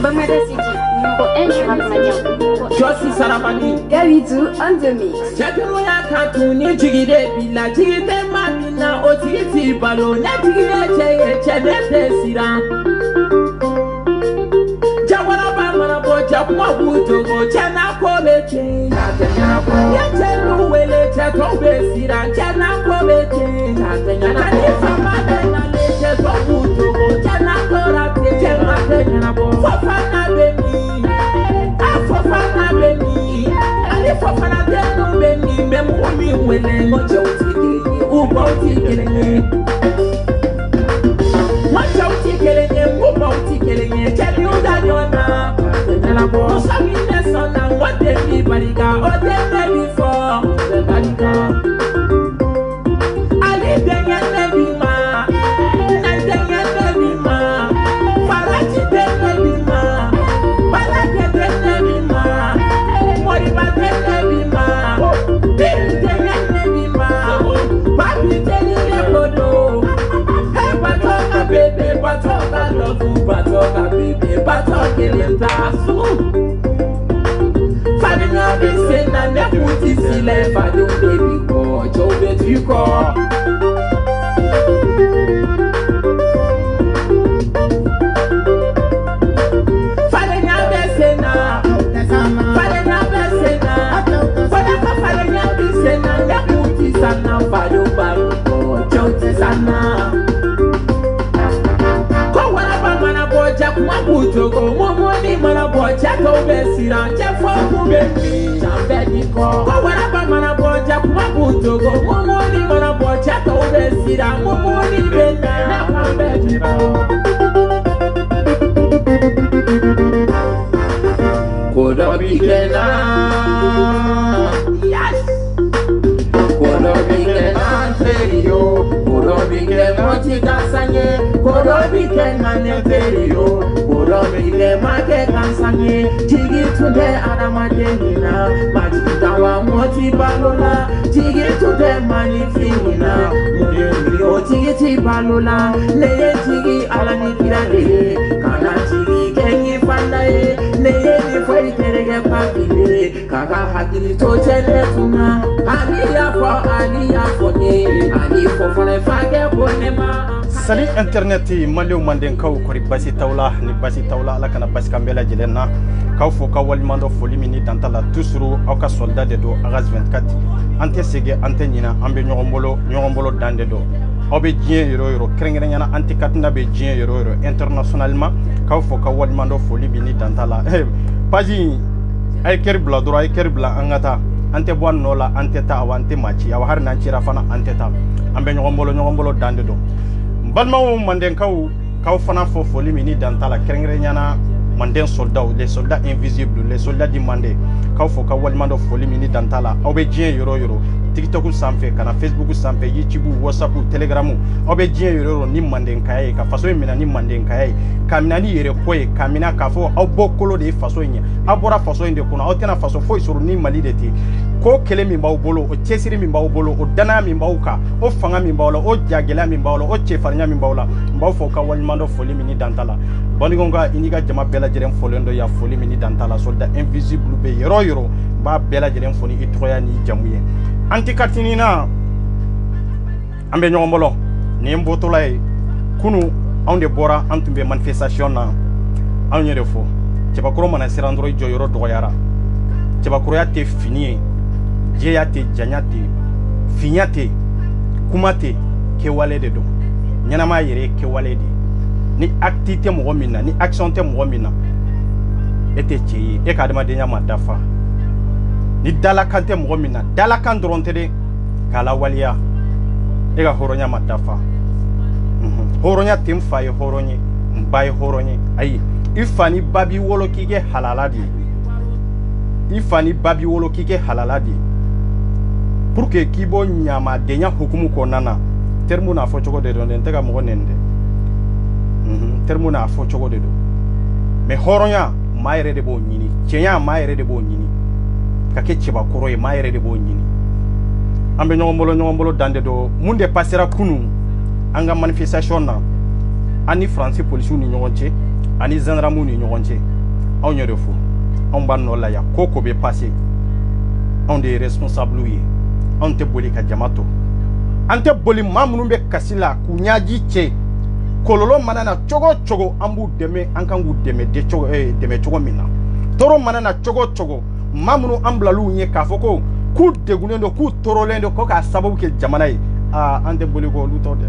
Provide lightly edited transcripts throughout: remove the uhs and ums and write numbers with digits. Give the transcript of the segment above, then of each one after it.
Bamada City, numéro 1 du rap malien. Josi Sarabani, Gawidou on the mix. Chakruya Katuni, Jigide Bila, Jigide Mamina, Otiti Balo, Natigide Cheye, Chede Sira. Jawara Bamana Boja, Mabuto, Chana Kobeche, Yachelu Wele, Chatobe Sira, Chana Kobeche, Natanya Famana, Chatobuto, Chana Korate, Chana Fofana Beni, Fofana Beni, and Fofana Beni, Memory Wele, Uboti Killing, watch out killing him, Uboti killing, tell you that you're not. Happiness on and what everybody got, or they before the body got. I live there and baby ma, and then baby ma, Farachi then baby ma, Balaka then baby ma, Moriba then baby ma, Bill then baby ma, Papi then Lepodo, hey Batoka baby, Batoka love you, Batoka baby, Batoka killing tasu. Famina be saying and the put is left for the baby boy, Joe bet you call. Famina be saying now, Famina be saying now, Famina be saying and the put is now for the baby boy, Joe is now. Mabuto go momoni mana boja to besira chefo kubemi chambedi ko wala ba mana boja mabuto go momoni mana boja to besira momoni bena na chambedi ko kodo bigena yes kodo bigena serio kodo bigena chikasanye kodo bigena neterio Robile make kansanye Jigi tunde adamadehina Majitawa moti balola Jigi tunde manifina Mudiri o jigi ti balola Neye jigi ala nikira de Kana jigi kengi fandaye Neye ni fweri kerege pakile Kaka hakili tochele tuna Aliya fo nye Ali fo fane fage bonema Salut internet Maliou Manden kaw kori basi tawla ni basi tawla ala kana basi kambela jilenna kaw fo ka walimando foli mini dantala tusuru aw ka soldat de do agas 24 ante sege ante nyina ambe nyogombolo dande do aw be jien yoro krengrenya ante katna be jien yoro internationalement kaw fo ka walimando foli mini dantala paji ay kerbla dora ay kerbla angata ante boan nola ante ta awante machi aw har nan cira fana ante ta ambe nyogombolo dande do Balmaou Manden kaw fana fo foli mini dantala krengrenya Manden soldats, les soldats invisibles, les soldats du Mandé kaw fo ka walimando foli mini dantala aw be jien yoro TikTok sanfɛ kana Facebook sanfɛ YouTube WhatsApp Telegram aw be jien yoro ni Manden kaye ka faso mina ni Manden kaye kamina ni yere koye kamina ka fo aw bokolo de faso nya abora faso inde kuna aw tena faso fo suru ni Mali de te ko kele min baw bolo o cesiri min baw bolo o dana min baw ka o fanga min baw la o jagela min baw la o cefarnya min baw la mbaw fo ka walimando foli mini dantala bonigonga iniga jama bela jeren folendo ya foli mini dantala soldat invisible be yoro ba bela jeren foni itoya ni jamuye antikatinina ambe nyombolo ni mbotolay kunu onde bora antumbe manifestation na anyere fo cebakoro mana sirandro joyoro doyara cebakoro ya te fini jeyate janyate finyate kumate kewale de do nyanama yere kewale de ni activité mo mina ni action te mo mina ete cheye e ka dama de nyama dafa ni dala kante mo mina dala kan dronte de kala walia e ga horonya madafa horonya tim fay horonye mbay horonye ayi ifani babi wolo kige halaladi ifani babi wolo kige halaladi pour que kibo nyama denya hukumu ko nana termu na fo chogo de don tega mo nende termu na fo chogo de do me horonya mayre de bo nyini chenya mayre de bo nyini kake chiba koro e mayre de bo nyini ambe nyogombolo dande do munde passera kunu anga manifestation na ani français police ni nyonche ani zanramu ni ɲɔgɔn cɛ anw y'o de fɔ anw b'a nɔ la yan ko ko bɛ passé anw de ye responsable ye anw tɛ boli ka jama to an tɛ boli maa minnu bɛ kasi la k'u ɲaji cɛ kɔlɔlɔ mana na cogo cogo an b'u dɛmɛ an kan k'u dɛmɛ cogo min na tɔɔrɔ mana na cogo cogo maa minnu an bilal'u ɲɛ k'a fɔ ko k'u degunnen don k'u tɔɔrɔlen don ko k'a sababu kɛ jamana ye an tɛ boli ko olu tɔ dɛ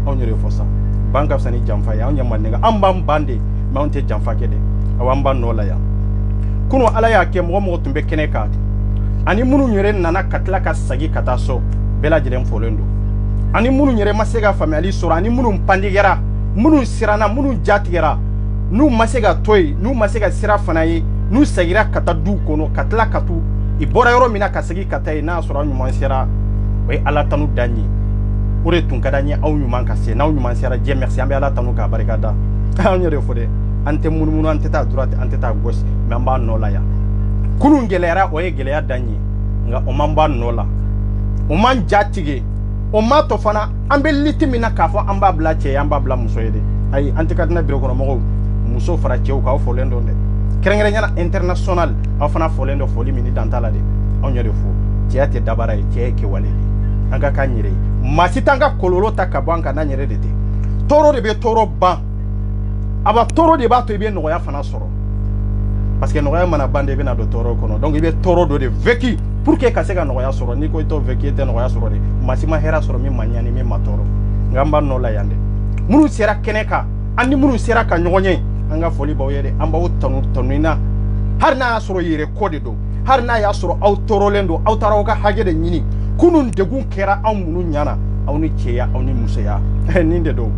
anw yɛrɛ fɔ sa ban ka fisa ni janfa ye anw ɲɛ mandenka an b'an ban de mais anw tɛ janfa kɛ dɛ aw an b'an nɔ la yan kunun ala y'a kɛ mɔgɔ mɔgɔ tun bɛ kɛnɛ kan ani minnu yɛrɛ nana ka tila ka sagi ka taa so bɛɛ lajɛlen fɔlen don ani minnu yɛrɛ ma se ka faamuyali sɔrɔ ani minnu pandigɛra minnu siranna minnu jatigɛra n'u ma se ka to yen n'u ma se ka sira fana ye n'u segira ka taa duw kɔnɔ ka tila ka tu i bɔra yɔrɔ min na ka segin ka taa yen n'a sɔrɔ aw ɲuman sera o ye ala tanu dan ye o de tun ka d'an ye aw ɲuman ka se n'aw ɲuman sera Dieu merci an bɛ ala tanu k'a barikada an y'o de fɔ dɛ an tɛ munumunu an tɛ taa droite an tɛ taa gauche mais an b'a nɔ la yan kunun gɛlɛyara o ye gɛlɛya dan ye nka o man b'a nɔ la o man ja tigɛ o ma to fana an bɛ liti min na k'a fɔ an b'a bila cɛ ye an b'a bila muso ye dɛ ayi an tɛ ka tɛna biro kɔnɔ mɔgɔw muso fara cɛw k'aw fɔlen don dɛ kɛrɛnkɛrɛnyala international aw fana fɔlen don foli min ni dan t'a la dɛ anw y'o de fɔ cɛya tɛ dabara ye cɛ ye kɛwale de an ka k'an yɛrɛ ye maa si t'an ka kɔlɔlɔ ta ka bɔ an kan n'an yɛrɛ de tɛ tɔɔrɔ de bɛ tɔɔrɔ ban a ba tɔɔrɔ de b'a to i bɛ nɔgɔya fana sɔrɔ parce que nɔgɔya mana ban de i bɛna don tɔɔrɔ kɔnɔ donc i bɛ tɔɔrɔ dɔ de vécu pour que ka se ka nɔgɔya sɔrɔ n'i ko i t'o vécu i tɛ nɔgɔya sɔrɔ de maa si ma hɛrɛ sɔrɔ min ma ɲa ni min ma tɔɔrɔ nka an b'a nɔ la yan dɛ minnu sera kɛnɛ kan an ni minnu sera ka ɲɔgɔn ye an ka foli b'aw ye dɛ an b'aw tanu na hali n'a y'a sɔrɔ yɛrɛ kɔ de don hali n'a y'a sɔrɔ aw tɔɔrɔlen don aw taara aw ka hakɛ de ɲini kunun degun kɛra anw minnu ɲana aw ni cɛya aw ni musoya nin de don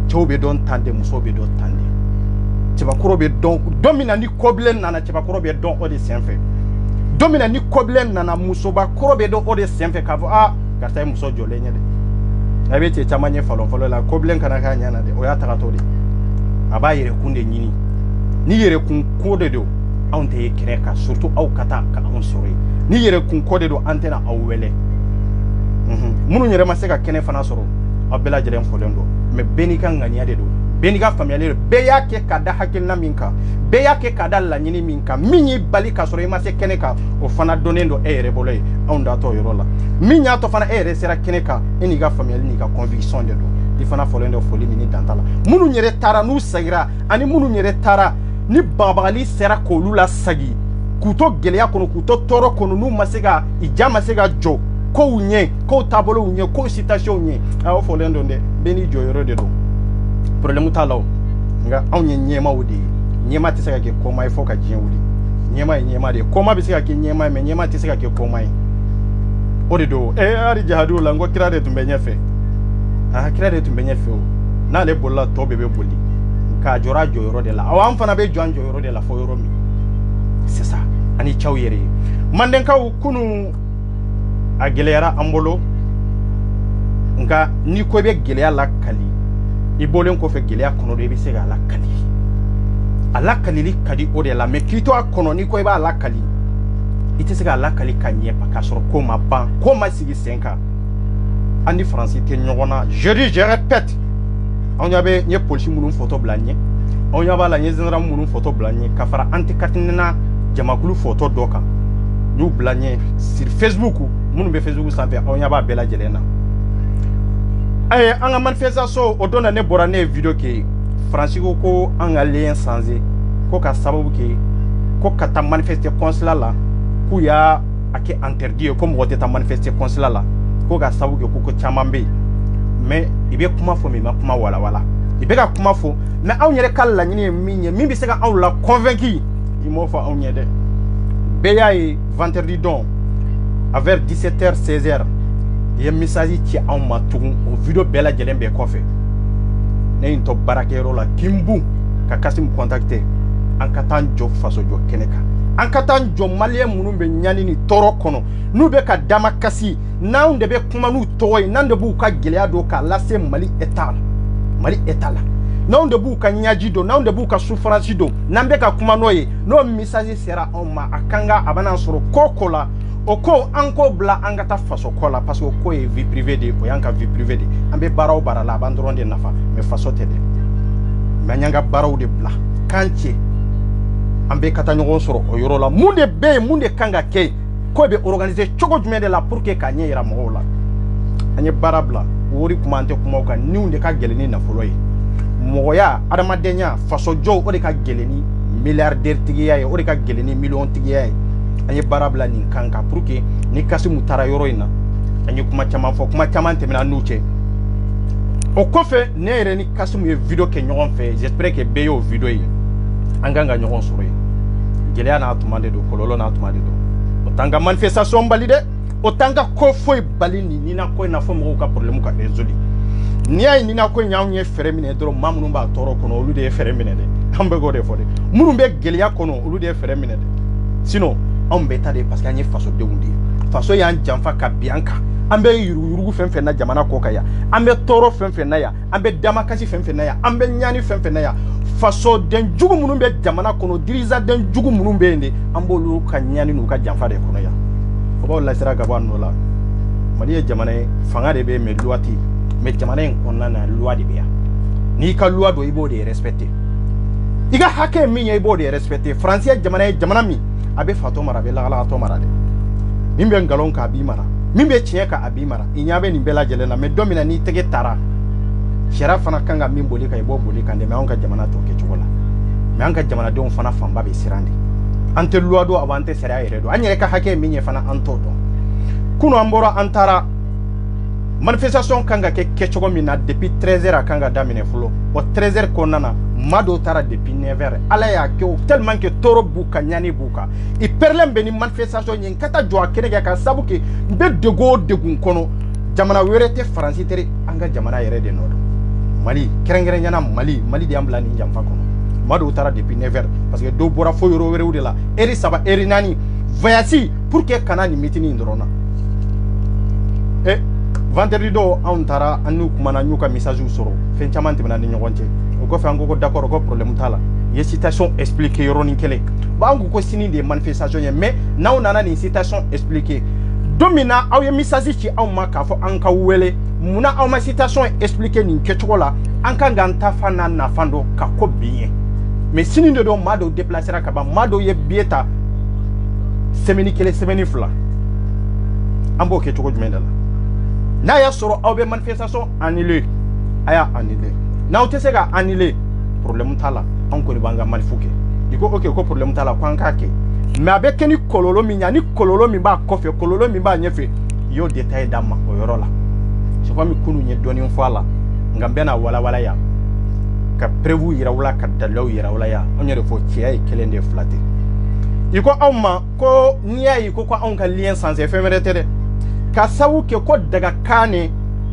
cɛw bɛ dɔn tan de musow bɛ dɔn tan de cɛbakɔrɔ bɛ dɔn don min na ni kɔbilen nana cɛbakɔrɔ bɛ dɔn o de senfɛ don min na ni kɔbilen nana musobakɔrɔ bɛ dɔn o de senfɛ k'a fɔ karisa ye muso jɔlen ye dɛ a bɛ cɛ caman ɲɛ fɔlɔ la kɔbilen kana k'a ɲɛna dɛ o y'a tagatɔ de a b'a yɛrɛkun de ɲini ni yɛrɛkun ko de don anw tɛ ye kɛnɛ kan surtout aw ka taa ka anw sɔrɔ yen ni yɛrɛkun ko de don an tɛna aw wele minnu yɛrɛ ma se ka kɛnɛ fana sɔrɔ aw bɛɛ lajɛlen fɔlen don mais bɛɛ n'i ka ŋaniya de don bɛɛ n'i ka faamuyali don bɛɛ y'a kɛ ka da hakilina min kan bɛɛ y'a kɛ ka da laɲini min kan min y'i bali ka sɔrɔ i ma se kɛnɛ kan o fana dɔnnen don e yɛrɛ bolo ye anw da t'o yɔrɔ la min y'a to fana e yɛrɛ sera kɛnɛ kan e n'i ka faamuyali n'i ka conviction de don i fana fɔlen don foli min ni dan t'a la minnu yɛrɛ taara n'u segira ani minnu yɛrɛ taara ni bagabagali sera k'olu la sagi k'u to gɛlɛya kɔnɔ k'u to tɔɔrɔ kɔnɔ n'u ma se ka i ja ma se ka jɔ kow ɲɛ kow taabolow ɲɛ kow citation ɲɛ aw fɔlen don dɛ bɛɛ n'i jɔyɔrɔ de don problème t'a la o nka anw ye ɲɛmaaw de ye ɲɛmaa tɛ se ka kɛ kɔma ye fo ka diɲɛ wuli ɲɛmaa ye ɲɛmaa de ye kɔma bɛ se ka kɛ ɲɛmaa ye mais ɲɛmaa tɛ se ka kɛ kɔma ye o de don hali jahadiw la n ko kira de tun bɛ ɲɛfɛ kira de tun bɛ ɲɛfɛ o n'ale bolila tɔ bɛɛ bɛ boli k'a jɔra a jɔyɔrɔ de la aw an fana bɛ jɔ an jɔyɔrɔ de la fo yɔrɔ min c'est ça ani cɛw yɛrɛ ye mandenkaw kunun a gɛlɛyara an bolo nka n'i ko i bɛ gɛlɛya lakali i bɔlen kɔfɛ gɛlɛya kɔnɔ de i bɛ se k'a lakali a lakalili ka di o de la mais k'i to a kɔnɔ n'i ko i b'a lakali i tɛ se k'a lakali ka ɲɛ k'a sɔrɔ ko ma ban ko ma sigi sen kan an ni faransi tɛ ɲɔgɔn na je dis je répète anw ɲɛ bɛ n ye polisi minnu photo bila n ɲɛ anw ɲɛ b'a la n ye gendarme minnu photo bila n ɲɛ ka fara an tɛ katinina jamakulu photo dɔ kan n y'u bila n ɲɛ sur Facebook minnu bɛ Facebook sanfɛ anw ɲɛ b'a bɛɛ lajɛlen na an ka manifestation o don na ne bɔra ne ye video kɛ faransi ko an ka lien changer ko ka sababu kɛ ko ka taa manifester consulat la k'u y'a kɛ interdit ye ko mɔgɔ tɛ taa manifester consulat la ko ka sababu kɛ ko caman bɛ yen mais i bɛ kuma fɔ mais i ma kuma walawala i bɛ ka kuma fɔ mais anw yɛrɛ ka laɲini ye min ye min bɛ se ka anw la convaincu i m'o fɔ anw ye dɛ bɛɛ y'a ye vendredi don à vers 17h 16h i ye message ci anw ma tugun o video bɛɛ lajɛlen bɛɛ kɔfɛ ne ye n to baarakɛyɔrɔ la Kimbu ka Kasim contacter an ka taa jɔ faso jɔ kɛnɛ kan an ka taa jɔ maliyɛn minnu bɛ ɲani ni tɔɔrɔ kɔnɔ n'u bɛ ka dama kasi n'anw de bɛ kuma n'u tɔgɔ ye n'an de b'u ka gɛlɛya don k'a lase Mali état la n'anw de b'u ka ɲaji don n'anw de b'u ka souffrance don n'an bɛ ka kuma n'o ye n'o message sera anw ma a kan ka a bɛna sɔrɔ ko la o ko an ko bila an ka taa faso ko la parce que o ko ye vie privée de o y'an ka vie privée de an bɛ baara o baara la a b'an dɔrɔn de nafa mais faso tɛ dɛ mais nyanga baraw de bla kanche ambe kata ɲɔgɔn sɔrɔ o yɔrɔ la mun de bɛ yen mun de kan ka kɛ ko bɛ organiser cogo jumɛn de la pour que ka ɲɛ yira mɔgɔw la an ye baara bila wari kuma an tɛ kumaw kan niw de ka gɛlɛn ni nafolo ye mɔgɔya adamadenya faso jɔw o de ka gɛlɛn ni milliardaire tigiya ye o de ka gɛlɛn ni million tigiya ye an ye baara bila nin kan kan pour que ni Kasimu taara yɔrɔ in na an ye kuma caman fɔ kuma caman tɛmɛna n'u cɛ o kɔfɛ ne yɛrɛ ni Kasimu ye video kɛ ɲɔgɔn fɛ j'espère que bɛɛ y'o video ye an kan ka ɲɔgɔn sɔrɔ yen gɛlɛya n'a tuma de don kɔlɔlɔ n'a tuma de don o t'an ka manifestation bali dɛ o t'an ka ko foyi bali nin nina ko in na fɔ mɔgɔw ka problème ka résoudre n'i y'a ye nina ko in y'anw ye fɛrɛ minɛ dɔrɔn maa minnu b'a tɔɔrɔ kɔnɔ olu de ye fɛrɛ minɛ dɛ an bɛ k'o de fɔ dɛ minnu bɛ gɛlɛya kɔnɔ olu de ye fɛrɛ minɛ dɛ sinon anw bɛ taa de parce que an ye fasodenw de ye faso y'an janfa ka bin an kan an bɛ yuruguyurugu fɛn fɛn na jamana kɔ kan yan an bɛ tɔɔrɔ fɛn fɛn na yan an bɛ damakasi fɛn fɛn na yan an bɛ ɲani fɛn fɛn na yan fasoden jugu minnu bɛ jamana kɔnɔ dirizaden jugu minnu bɛ yen de an b'olu ka ɲani n'u ka janfa de kɔnɔ yan o b'aw lasira ka bɔ a nɔ la Mali ye jamana ye fanga de bɛ yen mais loi tɛ yen mais jamana in kɔnɔna na loi de bɛ yan n'i ka loi don i b'o de respecter i ka hakɛ ye min ye i b'o de respecter Faransi ye jamana min a bɛ fatɔ mara a bɛ lagalagatɔ mara dɛ min bɛ nkalon kan a b'i mara min bɛ tiɲɛ kan a b'i mara i ɲɛ bɛ nin bɛɛ lajɛlen na mais don min na n'i tɛgɛ taara sariya fana kan ka min boli kan i b'o boli kan dɛ mais anw ka jamana t'o kɛ cogo la mais an ka jamanadenw fana fanba bɛ siran de an tɛ loi dɔn an tɛ sariya yɛrɛ dɔn an yɛrɛ ka hakɛ ye min ye fana an t'o dɔn kunun an bɔra an taara manifestation kan ka kɛ kɛcogo min na depuis 13h a kan ka daminɛ fɔlɔ o 13h kɔnɔna na maa dɔw taara depuis 9h ala y'a kɛ tellement que tɔɔrɔ b'u kan ɲani b'u kan i pɛrɛlen bɛ ni manifestation ye n ka taa jɔ a kɛnɛ kan ka sabu kɛ n bɛ degun o degun kɔnɔ jamana wɛrɛ tɛ Faransi tɛ an ka jamana yɛrɛ de nɔ don Mali kɛrɛnkɛrɛnyana Mali de y'an bila nin janfa kɔnɔ maa dɔw taara depuis 9h parce que dɔw bɔra fo yɔrɔ wɛrɛw de la heure 3 heure 4 voyage pour que kana nin meeting in dɔrɔn na vendredi do on tara anu kumana nyuka message soro fen caman tɛmɛna ni ɲɔgɔn cɛ o kɔfɛ an ko d'accord ko problème t'a la ye citation expliquer yɔrɔnin kelen ba an ko sini de manifestation ye mais n'aw nana ni citation expliquer don min na aw ye message ci aw ma k'a fɔ an ka wele munna aw ma citation expliquer nin kɛcogo la an kan ka an ta fan n'a nafan dɔn ka ko bin ye mais sini de don maa dɔw déplacera ka ban maa dɔw ye billet ta semaine kelen semaine fila an b'o kɛ cogo jumɛn de la n'a y'a sɔrɔ aw bɛ manifestation annuler a y'a annuler n'aw tɛ se ka annuler problème t'a la an kɔni b'an ka manifu kɛ i ko ok ko problème t'a la ko an k'a kɛ mais a bɛ kɛ ni kɔlɔlɔ min ye ni kɔlɔlɔ min b'a kɔfɛ kɔlɔlɔ min b'a ɲɛfɛ i y'o détail d'an ma o yɔrɔ la c'est comme kunun ye dɔɔnin fɔ a la nka n bɛna walawala yan ka preuve yira aw la ka dalilaw yira aw la yan anw yɛrɛ fɔ cɛya ye kelen de fila tɛ i ko anw ma ko n'i y'a ye ko anw ka lien sanfɛ fɛn wɛrɛ tɛ dɛ ka sabu kɛ ko daga kan ne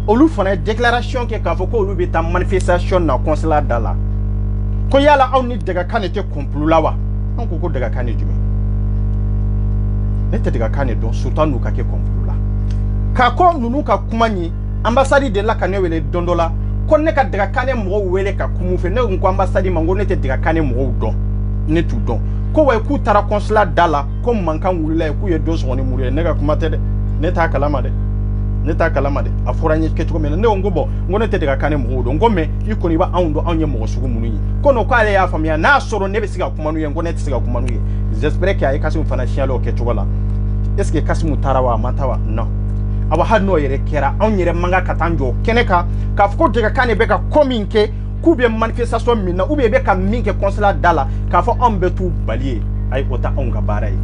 olu fana ye déclaration kɛ k'a fɔ ko olu bɛ taa manifestation na consulat da la ko yala aw ni daga kan ne tɛ complot la wa an ko daga kan ne jumɛn ne tɛ daga kan ne dɔn surtout n'u ka kɛ complot la k'a ko ninnu ka kuma ɲi ambassade de la ka ne wele don dɔ la ko ne ka daga kan ne mɔgɔw wele ka kumu fɛ ne ko ambassade ma ko ne tɛ daga kan ne mɔgɔw dɔn ne t'u dɔn ko wa k'u taara consulat da la ko mankan wulila ye k'u ye dɔ sɔgɔ ni muru ye ne ka kuma tɛ dɛ ne t'a kalama dɛ ne t'a kalama dɛ a fɔra n ye kɛcogo min na ne ko bon n ko ne tɛ daga kan ne mɔgɔw dɔn n ko mais i kɔni b'a anw dɔn anw ye mɔgɔ sugu minnu ye ko non k'ale y'a faamuya n'a sɔrɔ ne bɛ se ka kuma n'u ye n ko ne tɛ se ka kuma n'u ye j'espère que a ye Kasimu fana signalé o kɛcogo la est ce que Kasimu taara wa a ma taa wa non awa hali n'o yɛrɛ kɛra anw yɛrɛ man ka taa jɔ kɛnɛ kan k'a fɔ ko daga kan ne bɛ ka ko min kɛ k'u bɛ manifestation min na ou bien i bɛ ka min kɛ consulat da la k'a fɔ anw bɛ t'u bali ye ayi o tɛ anw ka baara ye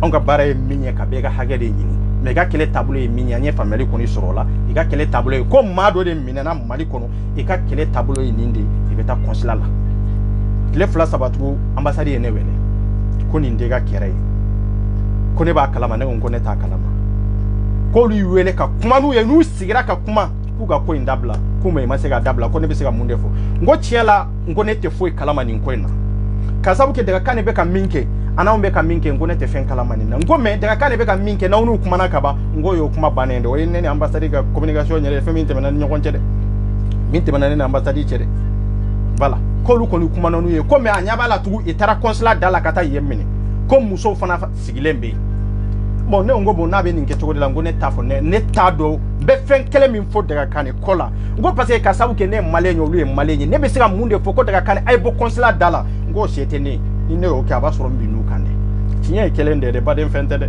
anw ka baara ye min ye ka bɛɛ ka hakɛ de ɲini mais i ka kɛlɛ taabolo ye min ye an ye faamuyali kɔni sɔrɔ o la i ka kɛlɛ taabolo ye ko maa dɔ de minɛna Mali kɔnɔ i ka kɛlɛ taabolo ye nin de ye i bɛ taa consulat la tile 2 3 tugu ambassade ye ne wele ko nin tɛ ka kɛlɛ ye ko ne b'a kalama ne ko ne t'a kalama k'olu y'u wele ka kuma n'u ye n'u sigira ka kuma k'u ka ko in dabila ko mais i ma se ka dabila ko ne bɛ se ka mun de fɔ n ko tiɲɛ la n ko ne tɛ foyi kalama nin ko in na ka sabu kɛ daga kan ne bɛ ka min kɛ an'anw bɛ ka min kɛ n ko ne tɛ fɛn kalama nin na n ko mais daga kan ne bɛ ka min kɛ n'aw n'u kumana ka ban n ko y'o kuma bannen dɛ o ye ne ni ambassade ka communication yɛrɛ fɛn min tɛmɛna ni ɲɔgɔn cɛ dɛ min tɛmɛna ne ni ambassade cɛ dɛ voilà k'olu kɔni kumana n'u ye ko mais a ɲɛ b'a la tugun i taara consulat da la ka taa yen minɛ ko musow fana sigilen bɛ yen bon ne ngo bon na be nin ke cogo de la ngo ne ta fo ne ta do be fen kele min fo daga kan kola ngo parce que ka sabu ke ne malé nyolu e malé ne be sira munde fo ko daga kan ay bo consulat dala ngo sete ni ne o ka ba soro mbinu kan tiɲɛ kelen de baden fɛn tɛ dɛ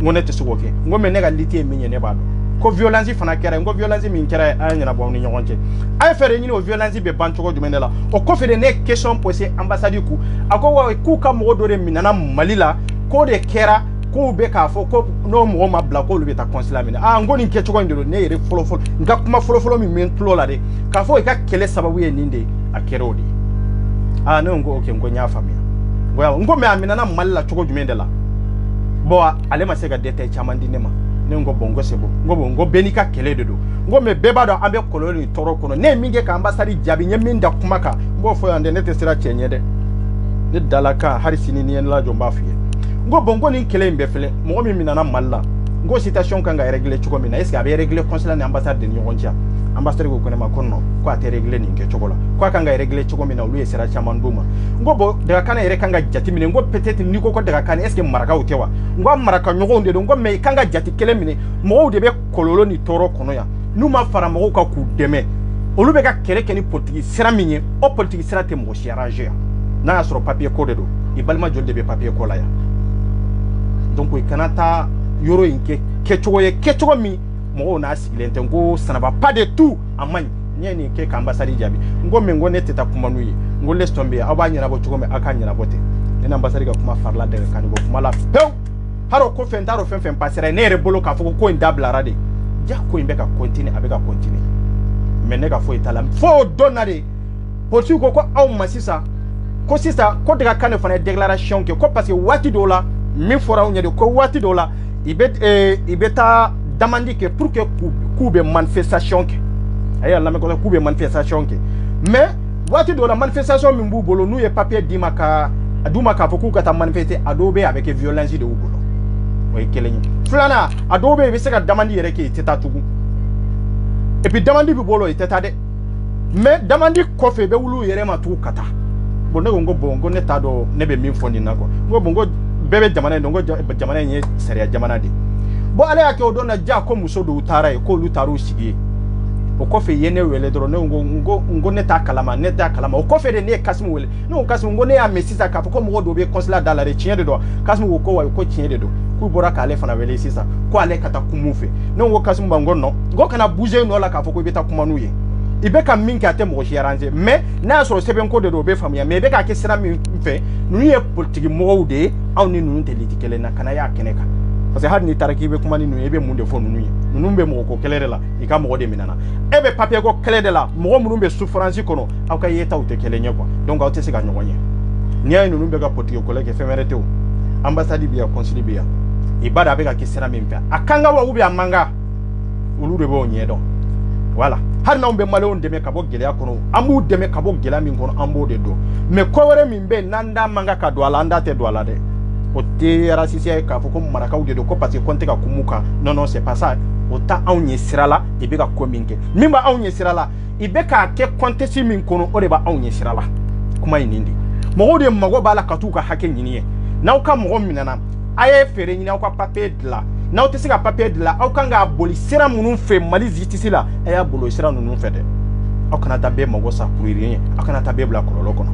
ngo ne tɛ se k'o kɛ ngo mɛ ne ka liti ye min ye ne b'a dɔn ko violence fana kɛra ngo violence min kɛra a ye ɲɛnabɔ aw ni ɲɔgɔn cɛ a ye fɛɛrɛ ɲini o violence bɛ ban cogo jumɛn de la o kɔfɛ de ne ye question posé ambassade ku a ko wa k'u ka mɔgɔ dɔ de minɛna Mali la k'o de kɛra k'u bɛ k'a fɔ ko n'o mɔgɔ ma bila k'olu bɛ taa consulat minɛ ngo nin kɛcogo in de don ne yɛrɛ fɔlɔ n ka kuma fɔlɔ min bɛ n tulo la de k'a fɔ i ka kɛlɛ sababu ye nin de a kɛra o de ye ne ko ok ngo n y'a faamuya ngo mɛ a minɛna Mali la cogo jumɛn de la bon ale ma se ka détail caman di ne ma ne ngo bon ngo sebo ngo bɛɛ n'i ka kɛlɛ de don ngo mɛ bɛɛ b'a dɔn an bɛ kɔlɔlɔ ni tɔɔrɔ kɔnɔ ne ye min kɛ ka ambassade jaabi n ye min da kuma kan n b'o fɔ yan dɛ ne tɛ sira cɛ ɲɛ dɛ ne dala kan hali sini ni ye ne lajɔ n b'a f'i ye ngo bon ngo nin kɛlɛ in bɛɛ filɛ mɔgɔ min minɛna Mali la ngo situation kan ka régler cogo min na est ce que a bɛ régler consulat ni ambassade de ni ɲɔgɔn cɛ ambassade ko ne ma ko non ko a tɛ régler nin kɛ cogo la ko a kan ka régler cogo min na olu ye sira caman d'u ma ngo bon daga kan yɛrɛ kan ka jate minɛ ngo peut-être ni ko daga kan est ce que marakaw tɛ wa ngo a maraka ɲɔgɔnw de don ngo mais i kan ka jate kelen minɛ mɔgɔw de bɛ kɔlɔlɔ ni tɔɔrɔ kɔnɔ yan n'u ma fara mɔgɔw kan k'u dɛmɛ olu bɛ ka kɛlɛ kɛ ni politique sira min ye o politique sira tɛ mɔgɔ si arranger yan n'a y'a sɔrɔ papier ko de don i balima joli de bɛ papier ko la yan donc i kana taa yɔrɔ in kɛ kɛcogo ye kɛcogo min mɔgɔw n'a sigilen tɛ ngo ça ne va pas de tout a man ɲi n ye nin kɛ ka ambassade jaabi ngo mais ngo ne tɛ taa kuma n'u ye ngo laisse tomber aw b'a ɲɛnabɔ cogo min aw k'a ɲɛnabɔ ten ne ni ambassade ka kuma farila daga kan ko kuma la pewu hali o ko fɛn t'a dɔn fɛn fɛn passera ne yɛrɛ bolo k'a fɔ ko in dabilara de ja ko in bɛ ka continuer a bɛ ka continuer mais ne ka foyi t'a la fo o don na de politique ko aw ma sisan ko daga kan de fana ye déclaration kɛ ko parce que waati dɔw la min fɔra anw ɲɛ de ko waati dɔw la i bɛ taa demande kɛ pour que k'u bɛ manifestation kɛ a ye lamɛn kɔsɛbɛ k'u bɛ manifestation kɛ mais waati dɔw la manifestation min b'u bolo n'u ye papier d'i ma k'a fɔ k'u ka taa manifester a dɔw bɛ yen a bɛ kɛ violence de y'u bolo o ye kelen ye filanan a dɔw bɛ yen i bɛ se ka demande yɛrɛ kɛ i tɛ taa tugun et puis demande b'i bolo i tɛ taa dɛ mais demande kɔfɛ i bɛ wuli u yɛrɛ ma tugun ka taa bon ne ko n ko bon ko ne t'a dɔn ne bɛ min fɔ nin na quoi n ko bon n ko bɛɛ bɛ jamana in dɔn n ko jamana in ye sariya jamana de bon ale y'a kɛ o don na ja ko muso dɔw taara yen k'olu taar'u sigi yen o kɔfɛ ye ne wele dɔrɔn ne ko ne t'a kalama o kɔfɛ de ne ye Kasimu wele ne ko Kasimu ko ne y'a mɛn sisan k'a fɔ ko mɔgɔ dɔw bɛ consulat da la de tiɲɛ de don Kasimu ko wa ko tiɲɛ de don k'u bɔra k'ale fana wele sisan ko ale ka taa kum'u fɛ ne ko Kasimu ma n ko non n ko kana bouger nɔ la k'a fɔ ko i bɛ taa kuma n'u ye i bɛ ka min kɛ a tɛ mɔgɔ si arranger mais n'a y'a sɔrɔ sɛbɛnko de don o bɛ faamuya mais i bɛ k'a kɛ sira min fɛ ninnu ye politique mɔgɔw de ye anw ni ninnu tɛ liti kelen na kana y'a kɛnɛ kan parce que hali n'i taara k'i bɛ kuma ni ninnu ye i bɛ mun de fɔ ninnu ye ninnu bɛ mɔgɔ ko kɛlɛ de la i ka mɔgɔ de minɛna e bɛ papier ko kɛlɛ de la mɔgɔ minnu bɛ souffrance kɔnɔ aw ka yetaw tɛ kelen ye quoi donc aw tɛ se ka ɲɔgɔn ye n'i y'a ye ninnu bɛ ka politique ko kɛ fɛn wɛrɛ tɛ o ambassade bɛ yan consulat bɛ yan i b'a dɔn a bɛ ka kɛ sira min fɛ a kan ka wa ou bien a man kan olu de b'o ɲɛ dɔn voilà hali n'anw bɛ maliyɛnw dɛmɛ ka bɔ gɛlɛya kɔnɔ an b'u dɛmɛ ka bɔ gɛlɛya min kɔnɔ an b'o de dɔn mais ko wɛrɛ min bɛ yen n'an da man kan ka don a la an da tɛ don a la dɛ o tɛ raciste ye k'a fɔ ko marakaw de don ko parce que ko n tɛ ka kum'u kan non non c'est pas ça o t'a anw ɲɛ sira la i bɛ ka ko min kɛ min b'a anw ɲɛ sira la i bɛ k'a kɛ contexte min kɔnɔ o de b'a anw ɲɛ sira la kuma ye nin de mɔgɔw de mago b'a la ka t'u ka hakɛ ɲini ye n'aw ka mɔgɔ minɛna a ye fɛɛrɛ ɲini aw ka papier dilan n'aw tɛ se ka papier dilan aw kan k'a boli sira minnu fɛ Mali justice la a y'a boli o sira ninnu fɛ dɛ aw kana taa bɛɛ mago sa kuruyiri ye aw kana taa bɛɛ bila kɔlɔlɔ kɔnɔ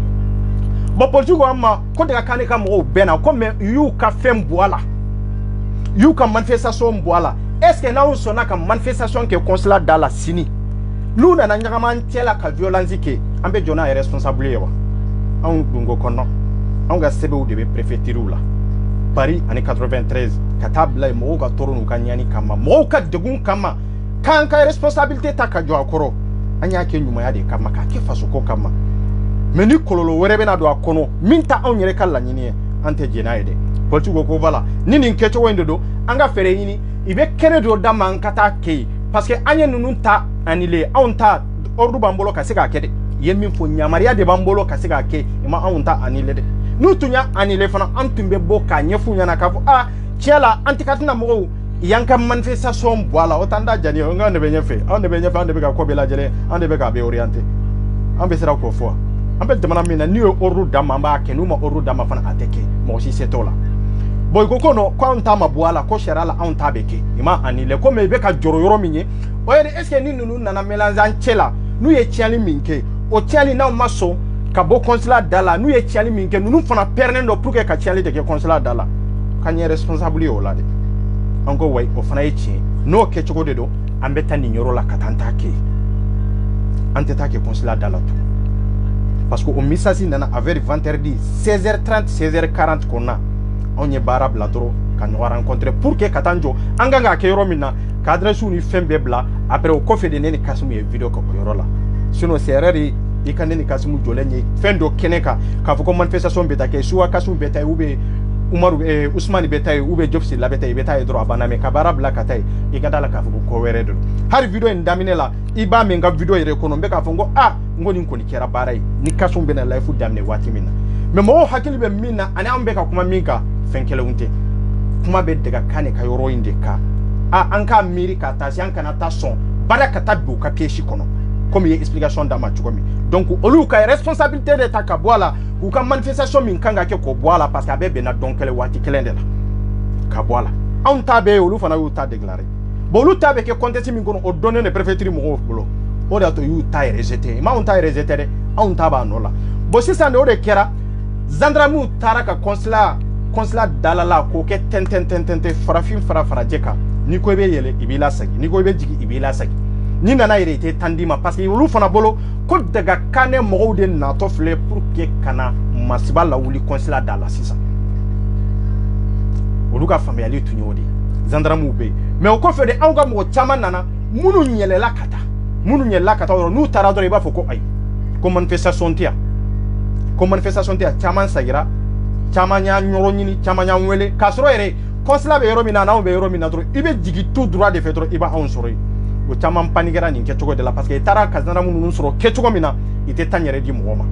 bon politique ko an ma ko daga kan ne ka mɔgɔw bɛɛ na ko mais y'u ka fɛn bɔ a la y'u ka manifestation bɔ a la est ce que n'aw sɔnna ka manifestation kɛ consulat da la sini n'u nana ɲagama an cɛ la ka violence kɛ an bɛ jɔ n'a ye responsable ye wa anw dun ko kɔnɔ anw ka sɛbɛnw de bɛ préfecture la Paris ani 93 ka taa bila mɔgɔw ka tɔɔrɔ n'u ka ɲani kama mɔgɔw ka degun kama k'an ka responsabilité ta ka jɔ a kɔrɔ an y'a kɛ ɲumanya de kama k'a kɛ fasoko kama mais ni kɔlɔlɔ wɛrɛ bɛna don a kɔnɔ min ta anw yɛrɛ ka laɲini ye an tɛ jɛn n'a ye dɛ politique ko voilà ni nin kɛcogo in de don an ka fɛɛrɛ ɲini i bɛ kɛnɛ dɔ d'a ma an ka taa kɛ yen parce que an ye ninnu ta annulé anw ta ordre b'an bolo ka se k'a kɛ dɛ i ye min fɔ yamaruya de b'an bolo ka se k'a kɛ i ma anw ta annulé dɛ n'u tun y'a annulé fana an tun bɛ bɔ k'a ɲɛf'u ɲɛna k'a fɔ tiɲɛ la an tɛ ka tɛna mɔgɔw y'an ka manifestation bɔ a la o t'an da jani ye an de bɛ ɲɛfɛ anw de bɛ ɲɛfɛ an de bɛ ka ko bɛɛ lajɛlen an de bɛ k'a bɛɛ orienté an bɛ siran k'o fɔ an bɛ jamana min na n'u ye ordre d'a ma an b'a kɛ n'u ma ordre d'a ma fana a tɛ kɛ mɔgɔ si se t'o la boy ko no ko on ta ma boala ko shera la on ta beke ima anile ko me be ka joro yoro minye o yede est ce que ni nunu nana mélange en chela nu ye tiali minke o tiali na maso ka bo consulat dala nu ye tiali minke nunu fana pernendo pour que ka tiali de ke consulat dala kanye responsable yo la de ongo way o fana ye tie no ke choko de do ambeta ni nyoro la katanta ke ante ta ke consulat dala tout parce que au message nana avec vendredi 16h30 16h40 kona on ye bara bladro kan yo rencontrer pour que katanjo anganga ke yoro mina ka adresse ni fembe bla après au coffre de neni kasumu ye video ko yoro la sinon c'est erreur i kan neni kasumu jolenye fendo keneka ka fo ko manifestation beta ke suwa kasumu beta ube Umaru Ousmane beta ube Jobsi la beta beta dro abana me ka bara bla katay i ka dala ka fo ko were do har video en damine la i ba me nga video ire kono be ka fo ngo ngoni ko ni kera barai ni kasumu bena life damne wati mina mais mo hakili be mina ani ambe ka kuma minka fenkele unte kuma be daga kane ka yoro inde ka anka miri ka tasi anka na tason bada ka tabu ka pieshi kono comme y explication da ma chukomi donc olu ka responsabilité de ta ka boala ou ka manifestation min kanga ke ko boala parce que abebe na donkele wati kelende la ka boala on tabe olu fana yu ta déclarer bo olu tabe ke contesti min kono o donner ne préfecture mo bolo o da to yu ta rejeter ma on ta rejeter de on taba no la bo si sande o de kera zandramu taraka consulat dalala ko ke tentententente farafin fara jeka ni ko be yele ibila sagi ni ko be jigi ibila sagi ni nana irete tandima parce que olu fana bolo ko daga kane mo de na to fle pour que kana masiba la wuli consulat dala sisa olu ka famille tunyodi zandramu be mais o ko fe de anga mo chama nana munu nyele la kata nu tara do ba foko ay ko manifestation tia chama sagira chama nya nyoro nyini chama nya nwele kasro ere consulat be yoro mina na o be yoro mina dro ibe jigi tout droit de fait dro iba on soro o chama panigera ni kechogo de la parce que tara kazana munu soro kechogo mina ite tanyere di mwoma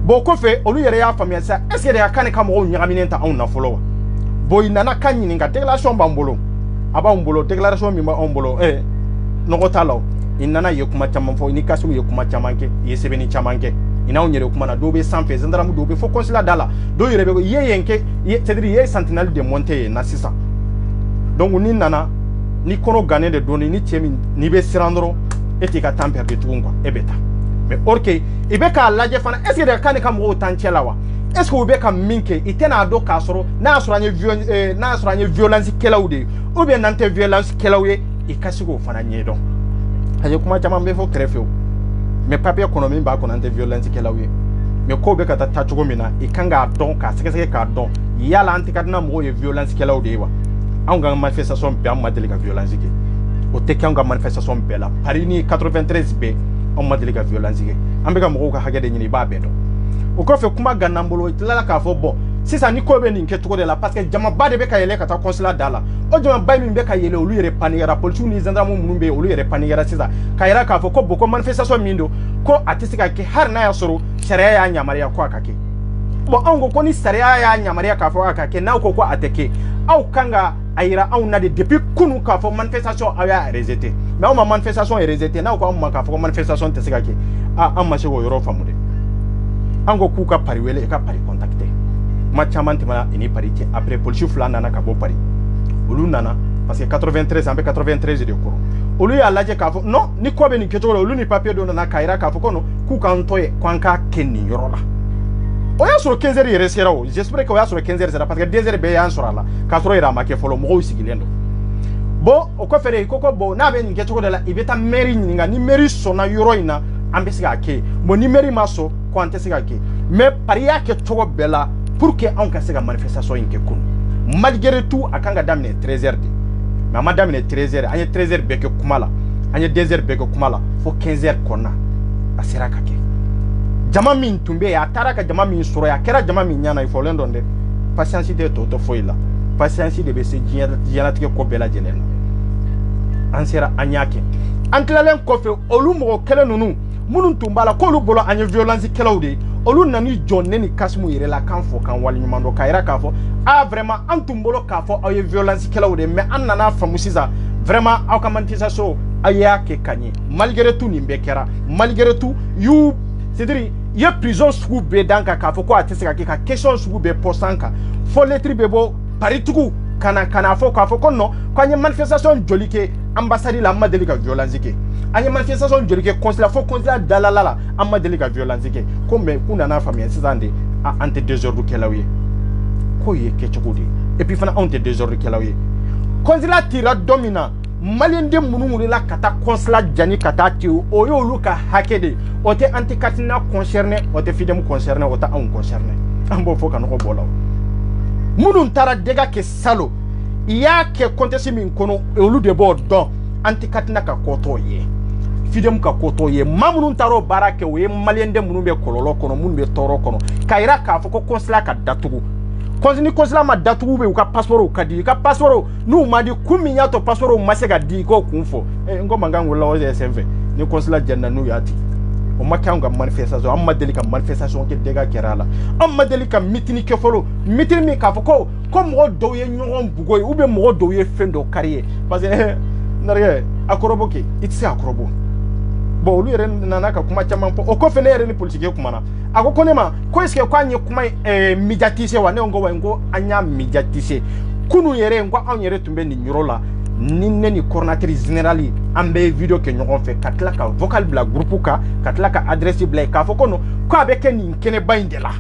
bo ko fe olu yere ya famille sa est ce que de akane ka mo nyagamine ta on na follow boy nana kanyi nga déclaration bambolo aba umbolo déclaration mi ma umbolo no talo inana yekuma chama fo ni kasumu yekuma chamanke yesebeni chamanke ina onyere kuma na dobe sanfe zandara mu dobe fo consulat dala do yere be yenke c'est-à-dire ye sentinelle de monter na sisa donc ni nana ni kono gane de doni ni chemi ni be sirandro etika tamper de tungwa ebeta mais orke ibeka laje fana est ce que de kan ka mo tanchela wa est ce que ubeka minke itena do kasoro na asuranye violence kelawde ou bien nante violence kelawye ikasigo fana nyedo aje kuma chama mbe fo trefeo mais papier économie ba ko nante violence kelawye mais ko be ka ta chugo mina ikanga don ka seke ka don yala antikadna mo ye violence kelawde wa anga manifestation be am madeli ka violence ke o te kanga manifestation be la parini 93 be on madeli ka violence ke ambe ka mo ka hagede nyini ba be do o ko fe kuma ganambolo itlala ka fo bo sisa ni ko be ni nke tuko de la parce que jama ba de be ka yele ka ta consulat dala o jama ba mi be ka yele olu yere panigara police ni zandramu munumbe olu yere panigara sisa ka yera ka fo ko boko manifestation mindo ko atisika ke har na ya soro sharia ya nyamaria ko akake bo ango ko ni sharia ya nyamaria ka fo akake na ko ateke au kanga ayira au na de depuis kunu ka fo manifestation aya rejeté mais on manifestation est rejeté na ko ma ka fo manifestation tesika ke amma se go yoro famude ango ku ka pari wele ka pari contacter ma chamanti ma ini pari ti après police fulana na ka bo pari olu nana parce que 93 ambe 93 de koro olu ya laje ka fo non ni ko be ni keto olu ni papier do na kaira ka fo kono ku kan toye kwanka kenni yorola o ya soro 15 heures resera o j'espère que o ya soro 15 heures parce que 2 heures be ya soro la ka soro ira make folo mo sigilendo bo o ko fere ko bo na be ni keto de la ibeta meri ninga ni meri sona yoro ina ambe siga ke mo ni meri maso ko ante siga ke mais paria ke to bela pour que on ka siga manifestation inke kun malgré tout akanga damne 13 heures mais madame ne 13 heures anye 13 heures be ke kumala anye 2 heures be ke kumala fo 15 heures konna asira ka ke jama min tumbe ya taraka jama min suro ya kera jama min nyana ifo lendo nde patience de to foila patience de be se jiana tike ko bela jelen ansera anyake antlalen ko fe olumo kele nunu munun tumbala ko lu bolo anye violence kelawde olu nani jonne ni kasmu yire la kan fo kan wali nyumando kaira ka fo vraiment antumbolo ka fo aye violence kelawde mais annana famusiza vraiment aw ka manifestation aya ke kanye malgré tout ni mbekera malgré tout you c'est-à-dire y a prison sous be danka ka fo ko atese ka question sous be posanka fo lettre be bo paritugu kana fo ko non ko anye manifestation joli ke ambassade la madeli ka violence ke anye manifestation joli ke consulat fo consulat dalalala amadeli ka violence ke ko me kuna na famille sisande ante désordre kelawiye ko ye ke chukudi et puis fana ante désordre kelawiye consulat tira domina malien de munumuri la kata consulat jani kata ti o yo luka hakede o te anti katina concerné o te fidem concerné o ta on concerné ambo fo kanoko bola munun tara dega ke salo iya ke kontesi min kono olu de bo don anti katina ka koto ye fidem ka koto ye mamunun taro barake we malien de munun be kololo kono munun be toro kono kaira ka fo ko consulat ka datugu konzini consulat ma datugu be ka passeport ka di ka passeport nu ma di kuminya to passeport ma se ga di ko kunfo ngo mangango la o SMV ni consulat janna nu yati o makanga manifestation amma delika manifestation ke dega kerala amma delika mitini ke folo mitini mi ka fo ko mo do ye nyon bugoy ou be mo do ye fendo carrière parce que naré akorobo ke itse akorobo bo lu yere nana ka kuma chama po o ko fene yere ni politique kuma na ako konema ko eske ko anye kuma médiatiser wa ne ngo anya médiatiser kunu yere ngo an yere tumbe ni nyorola ni neni coordinatrice générale ambe video ke nyogon fe katla ka vocal bla groupe ka katla ka adresse bla ka fo kono ko abeke ni kene baindela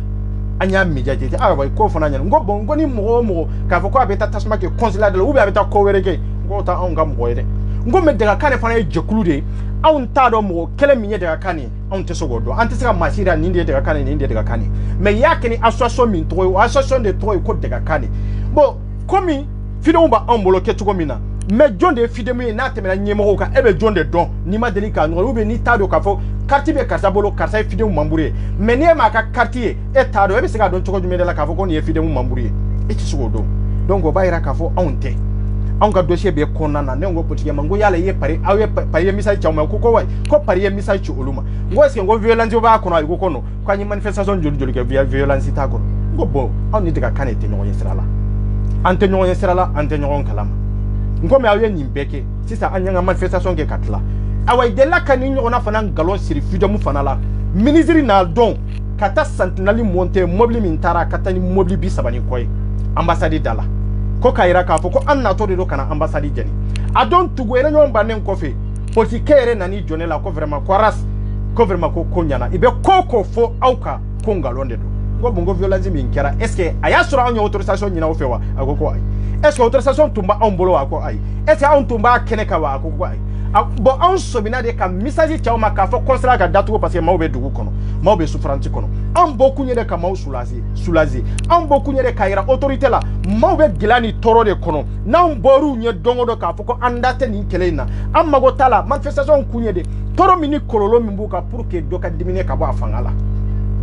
anya médiatiser ba ko fona nya ngo bon ngo ni mo ka fo ko abeta tasma ke consulat de ou be abeta ko wereke ngo ta on ga mo yede ngo me daga kane fana jekulu de on ta do mo kele minye daga kane on te so godo ante sika masira ni daga kane ni daga kane me yakini association min to association de to ko daga kane bo komi fidon ba on bolo ke tugo mina me jonde fidemu na temela nyemo ka ebe jonde don ni ma delika no ube ni tado ka fo quartier be karsa bolo karsa fidemu mambure me ne ma ka quartier e tado ebe sika don tugo jumede la ka fo ko ni fidemu mambure e ti sugo do donc go bayira ka fo onte on ka dossier be konana ne ngo politique mango yala ye pare awe pare misal chawma ko way ko pare misal ci oluma ngo eske ngo violence ba ko no ko no ko ni manifestation joli ke violence ta ko ngo bo on ni daga kanete no yesrala ante no yesrala ante no kalama ngo me awe nyimbeke sisa anyanga manifestation ke katla awai de la kanini ona fana galon siri fidemu fana la ministre na don kata centenali monte mobile mintara kata ni mobile bi sabani koy ambassade dala ko kaira ka fo ko anna to de do kana ambassade jeni adon tugo ere nyon banen ko fe politique ere nani jonela ko vraiment ko ras ko vraiment ko konyana ibe koko fo auka ko ngalonde do ngo bongo violence mi nkera est-ce que aya sura onyo autorisation nyina wo fe wa akoko ai est-ce que autorisation tumba on bolo wa ko ai est-ce que on tumba kene ka wa akoko ai bo on sobina de ka message cha o maka fo consulat ka datu parce que mawbe dugu kono mawbe souffrance kono on boku nyede ka maw soulager on boku nyede ka ira autorité la mawbe gilani toro de kono na on boru nye dongo do ka fo ko andate ni kelena am mago tala manifestation kunyede toro mini kololo mimbuka pour que doka dimine ka bo afangala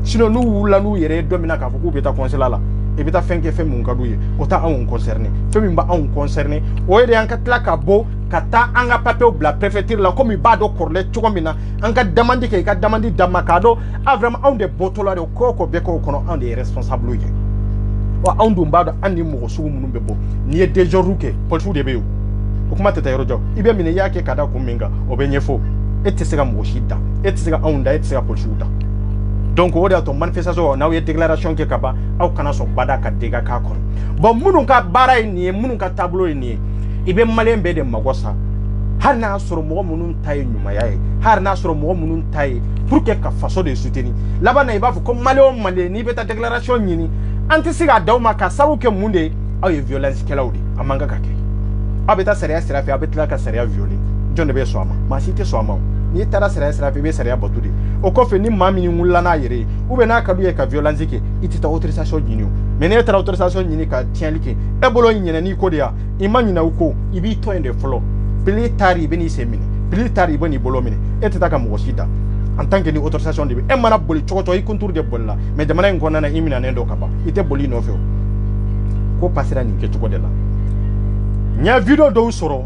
sinon nous wula nous yere domina ka fo ko beta consulat la e beta fenke fe mun kaduye o ta on concerné fe min ba on concerné o yede an katla ka bo kata anga papier bla préfecture la comme ba do korle chogomina anga demande ke ka demande damakado a vraiment on de botola de koko be ko kono on de responsable ye wa on dum ba do andi mo so munum be bo ni e dejo ruke polsu de be yo o kuma tata yoro jaw ibe mine yake kada ko minga o be nyefo etesega mo shida etesega on da etesega polsu da donc o de to manifestation na o ye déclaration ke kaba au kana so bada ka dega ka kon bon munun ka bara ni munun ka tableau ni ibe malen be de magosa har na soro mo munun tay nyuma yae har na soro mo munun tay pour que ka faso de soutenir laba na iba fo ko male ni beta déclaration nyini anti siga dawma ka sawu ke munde ay violence ke lawdi amanga ka ke abeta seria sera fi abeta ka seria violer jonde be soama ma site soama ni tara seria fi be seria botude o ko fe ni mami ni ngulla na yere ou be na ka duye ka violence ke itita autorisation nyini mene tara autorisation nyini ka tienlike e bolo nyina ni ko dia imanyina uko ibi to ende flo pili tari beni semine pili tari beni bolo mine etita ka mo shida en tant que ni autorisation de e mana boli chokoto i contour de bolla mais de mana ngona na imina nendo kaba ite boli no fe ko pasira ni ke choko de la nya video do soro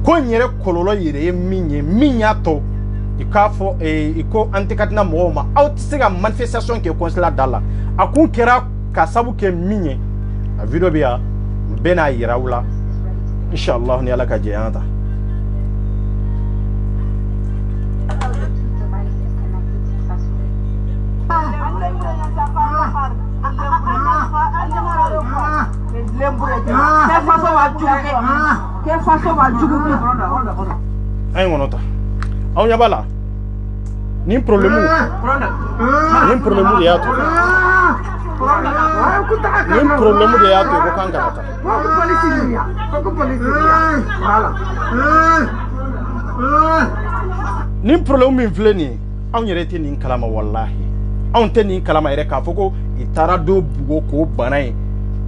ko nyere kololo yire minya to ikafo iko antikatina mooma autisiga manifestation ke consulat dala akun kera kasabu ke minye a video bia bena yirawla inshallah ni alaka jeyanta ay wonota aw nyabala ni problème de yato ni problème de yato ko kangarata ni problème min fleni aw nyerete ni kalama wallahi aw te ni kalama ere ka foko itara do bugo ko banai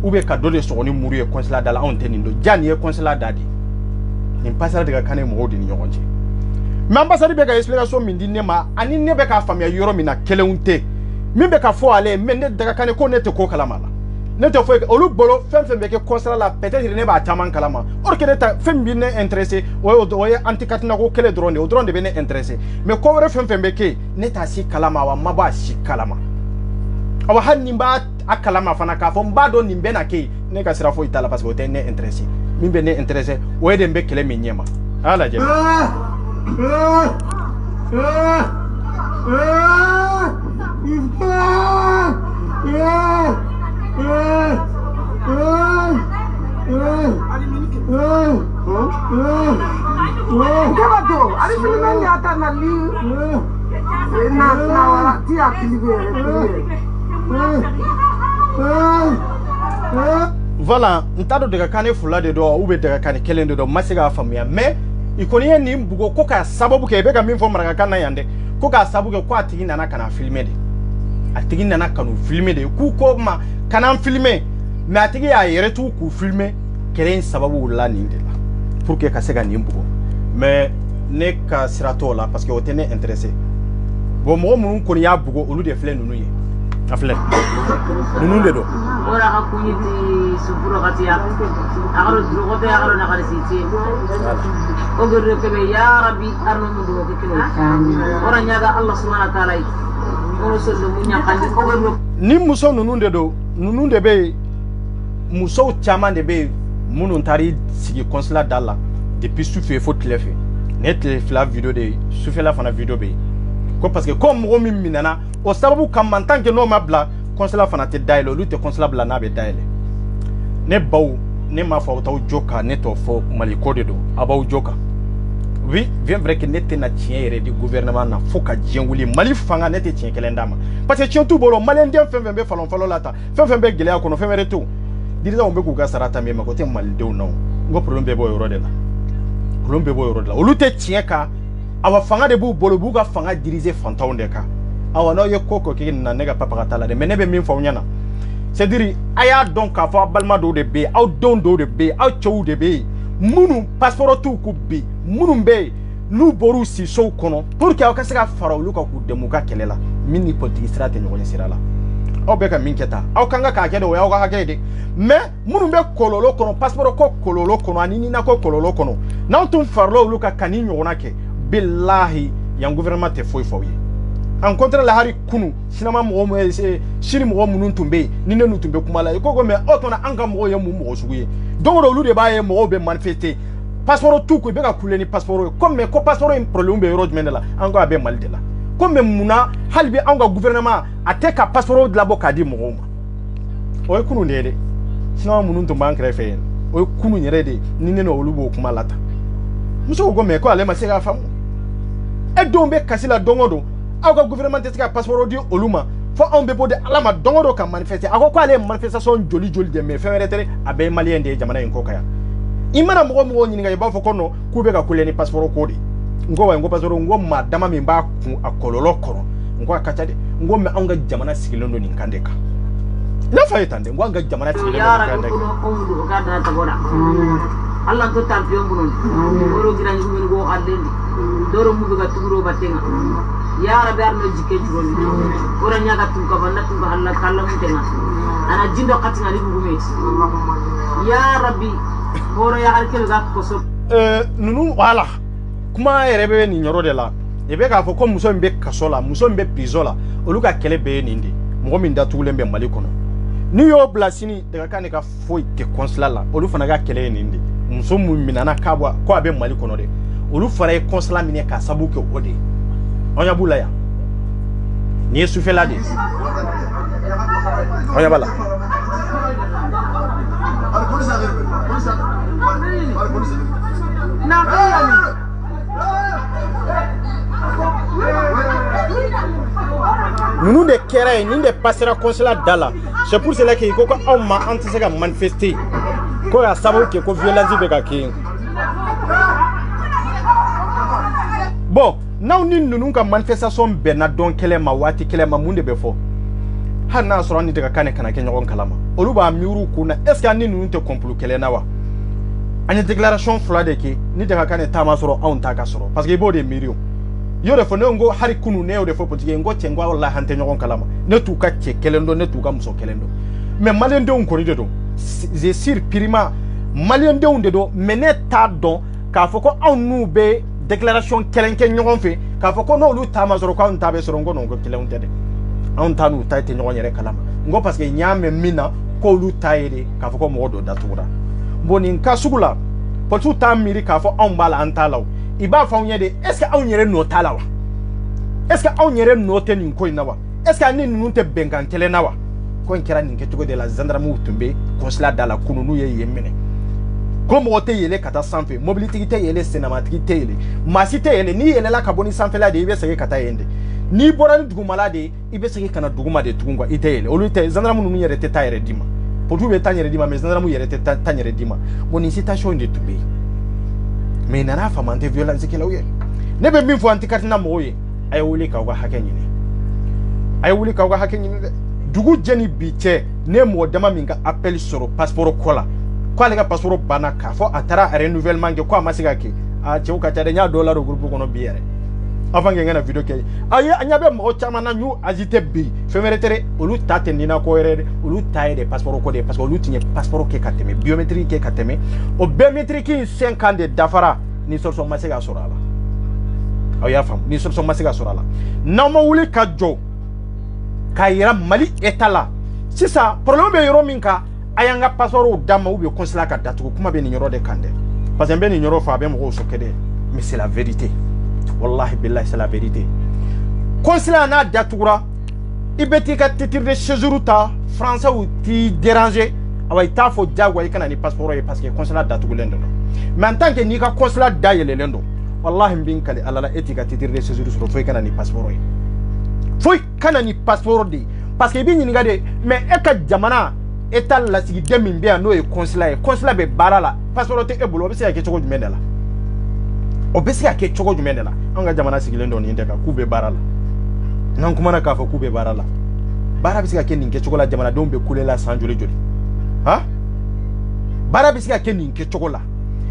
ube ka do de sogoni muru e consulat dala aw te ni do jani e consulat dadi ni passer de ka ne mo di ni nyonje mais ambassade be ka explication min di ne ma ani ne be ka famia yoro mina keleunte min be ka fo ale men ne daga kane ko ne te ko kalama la ne te fo olu bolo fem be ke consulat la peut-être ne ba taman kalama or que ne ta fem bi ne intéressé o ye anti-katina ko kele drone o drone de be ne intéressé mais ko wore fem be ke ne ta si kalama wa maba si kalama awa hanni ba akalama fana ka fo mba do nimbe na ke ne ka sira fo itala parce que o te ne intéressé min be ne intéressé o ye de be kele min nyema ala je voilà ntado daga kane fula de do ube daga kane kelende do masiga famia mais ikoni ni mbugo ko ka sababu ke be ga min fo maraga kana yande ko ka sababu ke ko atigi nana kana filmer de atigi nana kanu filmer de ku ko ma kana filmer mais atigi ya yere tu ku filmer kelen sababu la ni de la pour que ka se ga ni mbugo mais ne ka sirato la parce que o tene intéressé bo mo mun ko ya bugo olu de fle nunu ye afle nunu de do ora ka kuniti suburo katia agaro drogote agaro na kare siti o gorre ke be ya rabbi arno mu do ke kilo ora nyaga allah subhanahu wa ta'ala o so do munya kandi o gorre ni muso nunu de do nunu de be muso chama de be munun tari sigi consulat dalla depuis souffle faut clefe net la vidéo de souffle la fana vidéo be ko parce que comme mo mi minana o sababu kam en tant que no mabla consulat fana te dailo lu te consulat bla na be daile ne baw ne ma fa taw joka ne to fo mali code do abaw joka oui bien vrai que nete na tien yere di gouvernement na fo ka jenguli mali fanga nete tien kelendama parce que tien tout bolo malien dem fem be falon falo lata fem be gele akono fem reto dirisa on be ku ga sarata me makote mal dew no ngo problème be boy rodela problème be boy rodela olu te tien ka awa fanga de bu bolo bu ga fanga diriger fantaw de ka awa no ye koko ke na nega papa katala de menebe min fa nyana c'est dire aya donc ka fa balma do de be aw don do de be aw chow de be munu passeport tu ku be munu be lu boru si so kono pour que aw ka se ka fara lu ka ku de mu ga kelela mini politique strate nyonya sirala aw be ka min keta aw kanga ka kede o ya ka kede mais munu be kololo kono passeport ko kololo kono anini na ko kololo kono na tum farlo lu ka kani nyona ke billahi yang gouvernement te foi foi en contre la hari kunu sinama mo mo shiri mo munun tumbe ni ne nutumbe kumala ko ko me otona anga mo ye mu mo suguye donc olu de ba ye mo be manifester passeport tout ko be ka kuleni passeport comme me ko passeport un problème be road menela anga be mal de la comme muna halbi anga gouvernement ateka passeport de la boka di mo ma o kunu ne de sinama munun tumba an krefe o kunu nyere de ni ne no olu bo kumala ta muso go me ko ale ma se ga famu e dombe kasila dongodo aga gouvernement te ka passeport di oluma fo on be bode alama dongodo ka manifester ako ko ale manifestation joli de me fere tere abe malien de jamana en kokaya imana mo nyini ga ba fo kono ku be ka kuleni passeport ko de ngo passeport ngo ma dama mi ba ku akololo kono ngo akacha de ngo me anga jamana sigilondo ni kandeka na fa yetande ngo anga jamana sigilondo ni kandeka Allah to tampion bunon oro giran ngumen go addendi doro mu ga tuguro batenga ya rabbi arno jike juroni ora nyaga tum ka banda tum Allah kala mu tenga ana jindo katinga ni bugume ya rabbi oro ya alkel ga ko so nunu wala kuma erebe ni nyoro de la ebe ka fo ko muso mbe kasola muso mbe prisola oluka kele be nindi mo mi nda tule mbe mali kono ni yo blasini daga kane ka foi te consulat la olu fana ga kele nindi muso mu minana kabwa ko abe mali kono de olu fara e consulat mine ka sabu ke ode onya bula ya ni sufela de onya bala Nous de kéré ni de passera consulat dala. C'est pour cela que ko ko ma antise ga manifester. Ko ya sabo ke ko violence be ga ke. Bon, now ni nunu ka manifestation be na don kele ma wati kele ma munde be fo. Ha na so ni de ka kane kana ke nyon kalama. Olu ba miuru ko na est ce que ni nunu te complot kele na wa. Ani déclaration fla de ke ni de ka kane tama soro on ta ka soro parce que bo de mirio. Yo de fo ne ngo hari kunu ne o de fo potike ngo tengwa wallahi hante nyon kalama. Ne tu ka che kelendo ne tu ka muso kelendo. Mais malien de on ko de do. Je sur prima malien de on de do mene ta don ka fo ko on nu be déclaration kelenke nyon fe ka fo ko no lu tama soro ko on ta be soro ngo no ngo kelon tede. On ta nu ta te nyon yere kalama. Ngo parce que nyame mina ko lu ta yede ka fo ko mo do datura. Boni nka sugula potu ta miri ka fo on bala antalaw. Iba fa onye de est-ce que on yere no talawa est-ce que on yere no te nin ko inawa est-ce que ani nun te bengan kele nawa ko nkira nin ke tugo de la gendarmerie tumbe consulat dala kununu ye yemene ko mo te yele kata sanfe mobilité te yele cinématique te yele masi te yele ni yele la kaboni sanfe la de ibe sege kata yende ni borani dugumala de ibe sege kana duguma de tungwa ite yele olu te gendarmerie nunu yere te ta yere dima potu be ta yere dima mais gendarmerie yere te ta yere dima boni citation de tumbe mais nana famante violence ke lawye ne be min fo antikatina moye ay wuli ka wa hakenyi ne ay wuli ka wa hakenyi ne dugu jeni biche ne mo dama minga appel soro passeport kola ko ale ga passeport bana ka fo atara renouvellement ke ko amasiga ke a che uka tade nya dollar groupe kono biere avant ngena video ke aye anyabe mo chama na nyu agite bi femeretere olu tate nina ko erede olu taide passeport ko de parce que olu tinye passeport ke kateme biométrique ke kateme o biométrique 5 ans de dafara ni sorso masega sorala aya fam ni sorso masega sorala na mo wuli ka jo kayira mali etala sisa problème be yoro minka ayanga passeport dama ou be consulat ka datu kuma be ni yoro de kande parce que be ni yoro fa be mo so kede mais c'est la vérité. Wallahi billahi c'est la vérité. Consulat na datura ibeti ka titre de séjour ta français ou ti déranger awa ita fo jagwa ikana ni passeport parce que consulat datu lendo mais en tant que ni ka consulat dayele lendo wallahi mbin kali alala etika titre de séjour sur fo ikana ni passeport fo ikana ni passeport de parce que bi ni ngade mais e ka jamana etal la sigi demin bia no e consulat be barala passeport te ebolo be se ya ke choko jumendela obesi ya ke choko jumendela anga jamana sigi lendo ni ndeka kube barala nan kuma na kafa kube barala bara bisi ya ke ninke choko la jamana dombe kulela sanjole joli ha bara bisi ya ke ninke choko la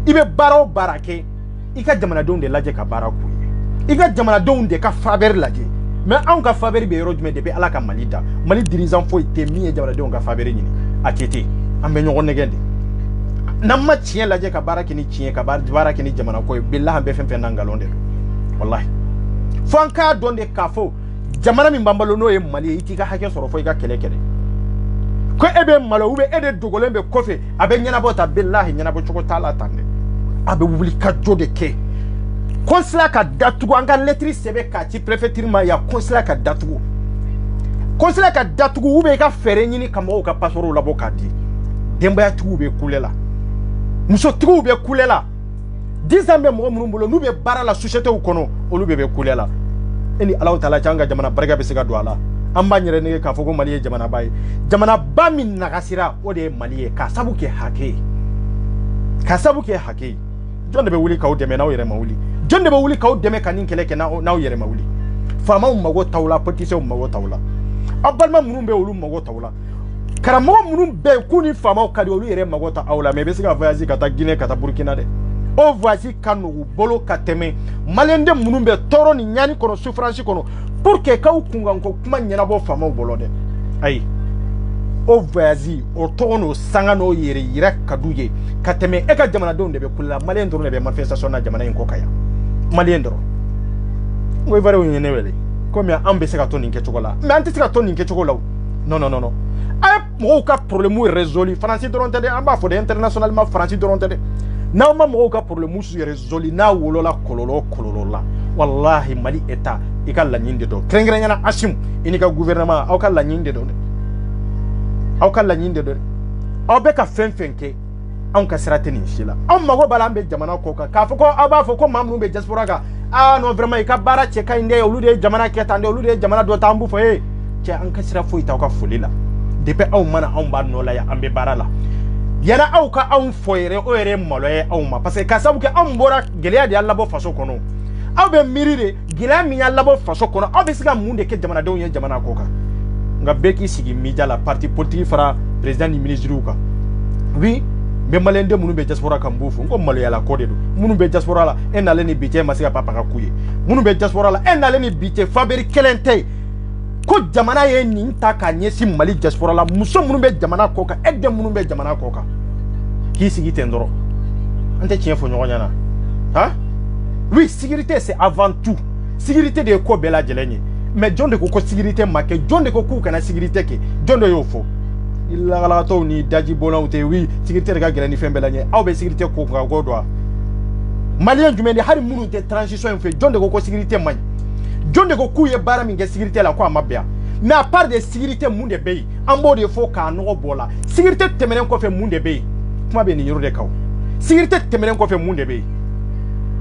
ibe baro barake ika jamana donde laje ka bara ku ika jamana donde ka faber laje mais an ka faber be rojme de be ala ka malida mali dirigeant fo te mi jamana donde ka faber ni atete ambe nyogo negende namma tien laje ka bara kini tien ka bara kini jamana ko billahi be femfe nangalonde wallahi fanka donde ka fo jamana min bambalo no e mali itika hake soro fo ika kele ko ebe malo ube ede dogolembe kofe abe nyana bota billahi nyana bo choko tala tande abe wuli ka jode ke consulat ka datugo anga lettre sebe ka ti préfecture ma ya consulat ka datugo ube ka fere nyini kamo ka passeport la boka di demba ya tugo be kulela muso tugo be kulela 10 ans be mo munumbolo nube bara la société u kono olu be kulela eni Allah taala janga jamana barga be sega do ala amba nyere ne ka fogo mali jamana bay jamana ba min nakasira o de mali ka sabu ke hake jonde be wuli ka o deme na o yere mawuli jonde be wuli ka o deme kanin keleke na o yere mawuli fama mago tawla politicien mago tawla abalma munun be olu mago tawla karamo munun be kuni fama o kadi olu yere mago ta awla me be siga voyage kata Guinée kata Burkina de o voyage kanu bolo kateme malende munun be toro ni nyani kono souffrance kono pour que ka ukunga ko kuma nyana bo fama o bolo de ay o voyage o tono sangano yere yira kaduye kateme e ka jamana donde be kula malendro ne be manifestation na jamana ko kaya malendro ngoy vare woni ne wele comme ambe se ka toni nke chokola mais anti se ka toni nke chokola non ay mo ka problème résolu français doronte de amba fo de internationalement français doronte de na ma mo ka problème su résolu na wolola kololo la wallahi mali état ikalla nyinde do krengre nyana asim inika gouvernement aw kala nyinde do aw be ka fenfenke an ka sira tɛ nin si la an mago b'a la an bɛ jamana kɔ kan k'a fɔ ko aw b'a fɔ ko maa minnu bɛ diaspora kan non vraiment i ka baara cɛ ka ɲi dɛ olu de ye jamana kɛ tan dɛ olu de ye jamana dɔ ta an b'u fɔ cɛ an ka sira foyi t'aw ka foli la depuis aw mana anw b'a nɔ la yan an bɛ baara la yana aw ka anw fɔ yɛrɛ o yɛrɛ ye maloya ye aw ma parce que ka sababu kɛ anw bɔra gɛlɛya de y'a labɔ faso kɔnɔ aw bɛ miiri de gɛlɛya min y'a labɔ faso kɔnɔ aw bɛ se ka mun de kɛ jamanadenw ye jamana kɔ kan nka bɛɛ k'i sigi media la parti politique fara président ni ministre kan oui mais malien de minnu bɛ diaspora kan b'o fɔ n ko maloyala ko de don minnu bɛ diaspora la e nalen ni bi cɛ ma se ka papa ka ku ye minnu bɛ diaspora la e nalen ni bi cɛ fabiri kelen tɛ ko jamana ye nin ta k'a ɲɛsin Mali diaspora la muso minnu bɛ jamana kɔ kan e den minnu bɛ jamana kɔ kan k'i sigi ten dɔrɔn an tɛ tiɲɛ fɔ ɲɔgɔn ɲɛna hein oui sécurité c'est avant tout sécurité de ye ko bɛɛ lajɛlen ye mais jɔn de ko ko sécurité ma kɛ jɔn de ko k'u kana sécurité kɛ jɔn de y'o fɔ lagalatɔw ni daji bɔlaw tɛ oui sécurité de ka gɛlɛn ni fɛn bɛɛ la ɲɛ aw bɛ sécurité ko kan ko dɔn malien jumɛn de hali minnu tɛ transition in fɛ jɔn de ko ko sécurité man ɲi jɔn de ko k'u ye baara min kɛ sécurité la ko a ma bɛn mais à part de sécurité mun de bɛ yen an b'o de fɔ k'a nɔgɔ bɔ la sécurité tɛmɛnen kɔfɛ mun de bɛ yen kuma bɛ nin yɔrɔ de kan sécurité tɛmɛnen kɔfɛ mun de bɛ yen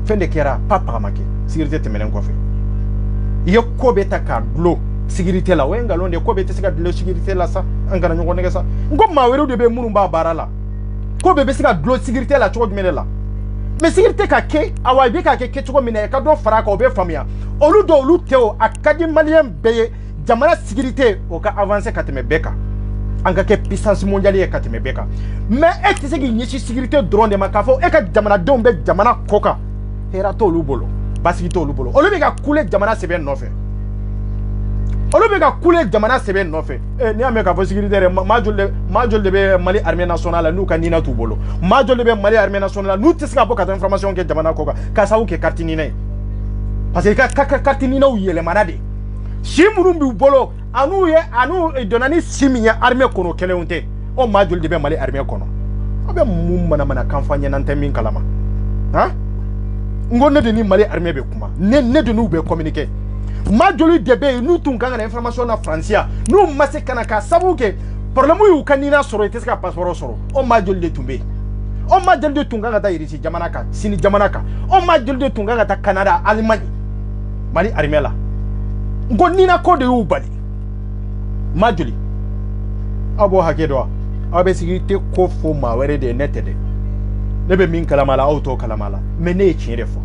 fɛn de kɛra pas pagama kɛ sécurité tɛmɛnen kɔfɛ i ye ko bɛ ta k'a dulon sécurité la o ye nkalon de ye ko bɛ tɛ se ka dulon sécurité la sa an kana ɲɔgɔn nɛgɛ sa n ko maa wɛrɛw de bɛ minnu b'a baara la ko bɛ se ka dulon sécurité la cogo jumɛn de la mais sécurité ka kɛ awa i bɛ k'a kɛ kɛcogo min na i ka dɔ fara a kan o bɛ faamuya olu dɔw olu tɛ o a ka di maliyɛn bɛɛ ye jamana sécurité o ka avancer ka tɛmɛ bɛɛ kan an ka kɛ puissance mondiale ye ka tɛmɛ bɛɛ kan mais e tɛ se k'i ɲɛsin sécurité dɔrɔn de ma k'a fɔ e ka jamanadenw bɛ jamana kɔ kan hɛrɛ t'olu bolo basigi t'olu bolo olu bɛ ka kule jamana sɛbɛn nɔfɛ olu bɛ ka kule jamana sɛbɛn nɔfɛ n'i y'a mɛn k'a fɔ sécurité yɛrɛ maa joli de bɛ Mali armée nationale la n'u ka nina t'u bolo maa joli de bɛ Mali armée nationale la n'u tɛ se ka bɔ ka taa information kɛ jamana kɔ kan k'a sababu kɛ carte nina ye parce que i ka carte ninaw yɛlɛmana de si minnu b'u bolo anu donna ni si min ye armée kɔnɔ kelenw tɛ o maa joli de bɛ Mali armée kɔnɔ aw bɛ mun manamana kan fɔ an ɲɛna n tɛ min kalama han n ko ne de ni Mali armée bɛ kuma ne de n'u bɛ communiquer maa joli de bɛ yen n'u tun kan ka na information na faransiya n'u ma se ka na k'a sababu kɛ problème y'u ka nina sɔrɔ i tɛ se ka passeport sɔrɔ o maa joli de tun bɛ yen o maa joli de tun kan ka taa Irisi jamana kan Sini jamana kan o maa joli de tun kan ka taa Canada Allemagne Mali armée la n ko nina ko de y'u bali maa joli aw b'o hakɛ dɔn wa aw bɛ sécurité ko fɔ maa wɛrɛ de ye ne tɛ dɛ ne bɛ min kalama la aw t'o kalama la mais ne ye tiɲɛ de fɔ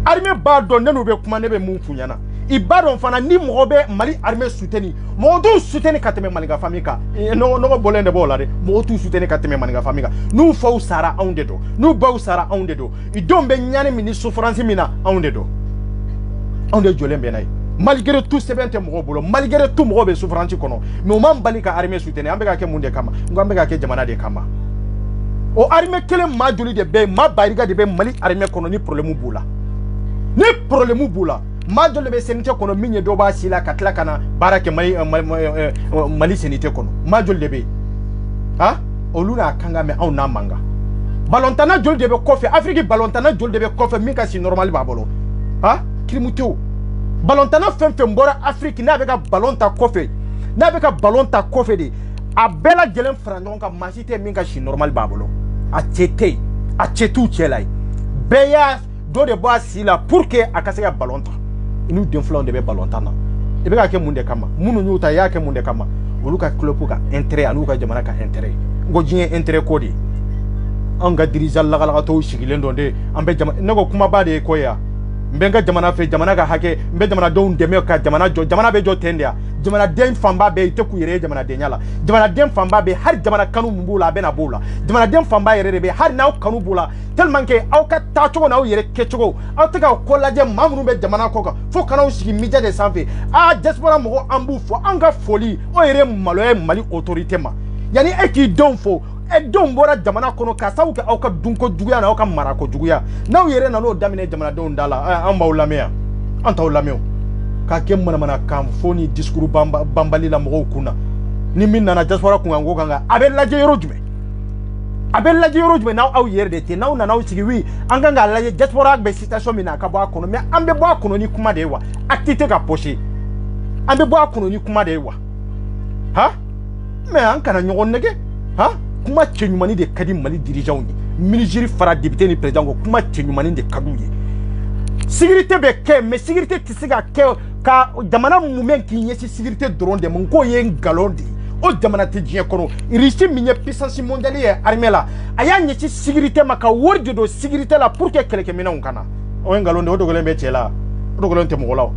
armée b'a dɔn ne n'u bɛ kuma ne bɛ mun f'u ɲɛna i b'a dɔn fana ni mɔgɔ bɛ Mali armée soutenir mɔgɔ t'u soutenir ka tɛmɛ maninka famille kan nɔgɔ bɔlen de b'o la dɛ mɔgɔ t'u soutenir ka tɛmɛ maninka famille kan n'u faw sara anw de don n'u baw sara anw de don i denw bɛ ɲani min ni souffrance min na anw de don anw de jɔlen bɛ n'a ye malgré tout sɛbɛn tɛ mɔgɔw bolo malgré tout mɔgɔw bɛ souffrance kɔnɔ mais u m'an bali ka armée soutenir an bɛ ka kɛ mun de kama n ko an bɛ ka kɛ jamana de kama o armée kelen maa joli de bɛ yen maa bayirika de bɛ Mali armée kɔnɔ ni problème b'u la ni problème b'u la maa joli de bɛ CNT kɔnɔ min ye dɔ b'a si la ka tila ka na baara kɛ Mali CNT kɔnɔ maa joli de bɛ yen han olu n'a kan ka mɛn anw n'a man kan balontanna joli de bɛ kɔfɛ Afrique balontanna joli de bɛ kɔfɛ min ka si normal b'a bolo han crime tɛ o balontanna fɛn fɛn bɔra Afrique n'a bɛ ka ballon ta kɔfɛ n'a bɛ ka ballon ta kɔfɛ de a bɛɛ lajɛlen fara ɲɔgɔn kan maa si tɛ min ka si normal b'a bolo a cɛ tɛ yen a cɛ t'u cɛ la ye bɛɛ y'a dɔ de bɔ a si la pour que a ka se ka ballon ta n'u den filanw de bɛ ballon tan na i bɛ ka kɛ mun de kama minnu y'u ta i y'a kɛ mun de kama olu ka club ka intérêt an'u ka jamana ka intérêt n ko diɲɛ intérêt ko de ye an ka dirigeant lagalagatɔw sigilen dɔn de an bɛ jamana ne ko kumaba de ye ko ye wa n bɛ n ka jamana fɛ jamana ka hakɛ n bɛ jamanadenw dɛmɛ ka jamana jɔ jamana bɛ jɔ ten de ya jamanaden fanba bɛɛ i tɛ k'u yɛrɛ ye jamanadenya la jamanaden fanba bɛ hali jamana kanu mun b'u la a bɛ na b'o la jamanaden fanba yɛrɛ de bɛ hali n'aw kanu b'u la tellement que aw ka taacogo n'aw yɛrɛ kɛcogo aw tɛ ka ko lajɛ maa minnu bɛ jamana kɔ kan fo kan'aw sigi media de sanfɛ diaspora mɔgɔ an b'u fɔ an ka foli o yɛrɛ maloya ye Mali autorité ma yanni e k'i denw fɔ denw bɔra jamana kɔnɔ ka sababu kɛ aw ka dunko juguya n'aw ka marako juguya n'aw yɛrɛ nan'o daminɛ jamanadenw da la an b'aw lamɛn yan an t'aw lamɛn o k'a kɛ manamana kan fɔ ni discours banbali la mɔgɔw kun na ni min nana diaspora kunkanko kan kan a bɛ lajɛ yɔrɔ jumɛn a bɛ lajɛ yɔrɔ jumɛn n'aw yɛrɛ de tɛ n'aw nana aw sigi wi an kan k'a lajɛ diaspora bɛ situation min na a ka bɔ a kɔnɔ mais an bɛ bɔ a kɔnɔ ni kuma de ye wa acte tɛ ka poche an bɛ bɔ a kɔnɔ ni kuma de ye wa han mais an kana ɲɔgɔn nɛgɛ han kuma cɛ ɲumani de ka di Mali dirigeants ye ministre fara député ni président ko kuma cɛ ɲumani de ka d'u ye sécurité bɛ kɛ mais sécurité tɛ se ka kɛ ka jamana mun k'i ɲɛsin sécurité dɔrɔn de ma ko ye ngalon de o jamana tɛ diɲɛ kɔnɔ Russie min ye puissance mondiale ye armée la a y'a ɲɛsin sécurité ma ka wari de don sécurité la pour que kɛlɛkɛminɛnw kana o ye ngalon de o dogolen bɛ cɛ la o dogolen tɛ mɔgɔ la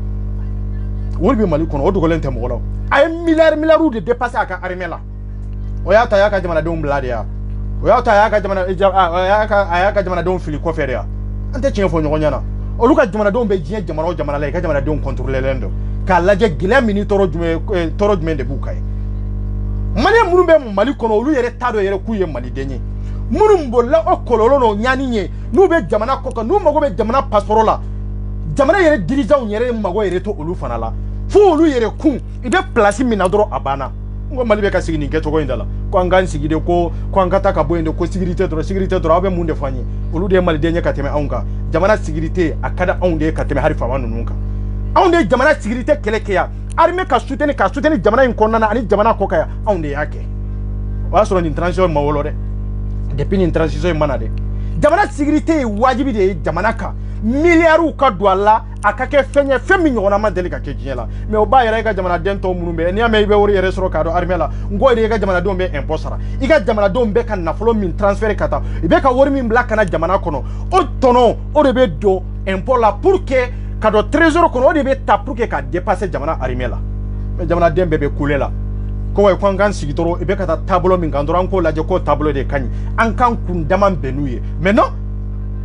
wari bɛ Mali kɔnɔ o dogolen tɛ mɔgɔ la a ye milliards de dépasser a ka armée la o y'a ta a y'a ka jamanadenw bila de ya o y'a ta a y'a ka jamanadenw fili kɔfɛ de ya an tɛ tiɲɛ fɔ ɲɔgɔn ɲɛna olu ka jamanadenw bɛ diɲɛ jamana o jamana la i ka jamanadenw contrôler don k'a lajɛ gɛlɛya min ni tɔɔrɔ jumɛn de b'u kan ye Malien minnu bɛ Mali kɔnɔ olu yɛrɛ t'a dɔn yɛrɛ k'u ye Maliden ye minnu bolila o kɔlɔlɔ n'o ɲani ye n'u bɛ jamana kɔ kan n'u mago bɛ jamana passeport la jamana yɛrɛ dirigeants yɛrɛ mago yɛrɛ to olu fana la fo olu yɛrɛ kun i bɛ place min na dɔrɔn a banna n ko Mali bɛ ka sigi nin kɛcogo in da la ko an k'an sigi de ko an ka taa ka bɔ yen de ko sécurité dɔrɔn aw bɛ mun de fɔ an ye olu de ye Maliden ye ka tɛmɛ anw kan jamana sécurité a ka di anw de ye ka tɛmɛ hali faama ninnu kan anw de ye jamana sécurité kɛlɛ kɛ yan armée ka soutenir jamana in kɔnɔna na ani jamana kɔ kan yan anw de y'a kɛ o y'a sɔrɔ nin transition ma wolo dɛ depuis nin transition in mana dɛ jamana sécurité ye wajibi de ye jamana kan milliards ka don a la a ka kɛ fɛn ye fɛn min ɲɔgɔnna ma deli ka kɛ diɲɛ la mais o b'a yɛrɛ i ka jamanaden tɔw minnu bɛ n'i y'a mɛn i bɛ wari yɛrɛ sɔrɔ k'a dɔn armée la n ko de i ka jamanadenw bɛ impôt sara i ka jamanadenw bɛ ka nafolo min transférer ka taa i bɛ ka wari min bila ka na jamana kɔnɔ o tɔnɔ o de bɛ don impôt la pour que ka don trésor kɔnɔ o de bɛ ta pour que ka dépasser jamana armée la mais jamanaden bɛɛ bɛ kule la ko wa ko an k'an sigi dɔrɔn i bɛ ka taa taabolo min kan dɔrɔn an k'o lajɛ k'o taabolo de ka ɲi an k'an kun dama bɛn n'u ye mais non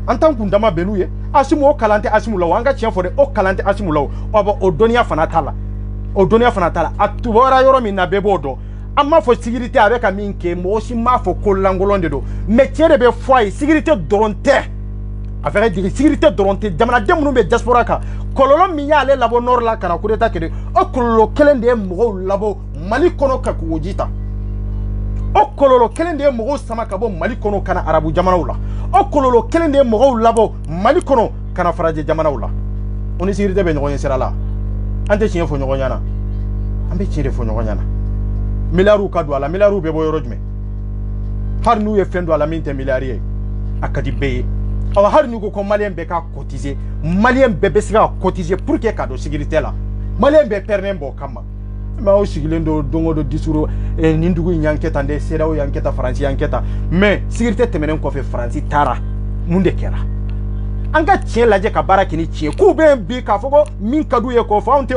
an t'an kun dama bɛn n'u ye Asimu o kalan tɛ Asimu la an ka tiɲɛ fɔ dɛ o kalan tɛ Asimu la o dɔnniya fana t'a la a tubara yɔrɔ min na bɛɛ b'o dɔn an m'a fɔ sécurité a bɛ ka min kɛ mɔgɔ si m'a fɔ ko lankolon de don mais tiɲɛ de bɛ fɔ a ye sécurité dɔrɔn tɛ a fɛ ka jigin sécurité dɔrɔn tɛ jamanaden minnu bɛ diaspora kan kɔlɔlɔ min y'ale labɔ nord la ka na coup d'état kɛ o kɔlɔlɔ kelen de ye mɔgɔw labɔ Mali kɔnɔ ka kogoji ta o kɔlɔlɔ kelen de ye mɔgɔw sama ka bɔ Mali kɔnɔ ka na arabu jamanaw la o kɔlɔlɔ kelen de ye mɔgɔw labɔ Mali kɔnɔ ka na farajɛ jamanaw la o ni sécurité bɛ ɲɔgɔn ye sira la an tɛ tiɲɛ fɔ ɲɔgɔn ɲɛna an bɛ tiɲɛ de fɔ ɲɔgɔn ɲɛna milliards ka don a la milliards bɛ bɔ yɔrɔ jumɛn hali n'u ye fɛn don a la min tɛ milliard ye a ka di bɛɛ ye hali n'u ko ko malien bɛɛ ka cotiser malien bɛɛ bɛ se ka cotiser pour que ka don sécurité la malien bɛɛ pɛrɛnnen bɔ o kama mais aw sigilen don don o don discours nin dugu in y'an kɛ tan dɛ CEDEAO y'an kɛ tan Faransi y'an kɛ tan mais sécurité tɛmɛnen kɔfɛ Faransi taara mun de kɛra an ka tiɲɛ lajɛ ka baara kɛ ni tiɲɛ k'u bɛ bi k'a fɔ ko min ka d'u ye k'o fɔ anw tɛ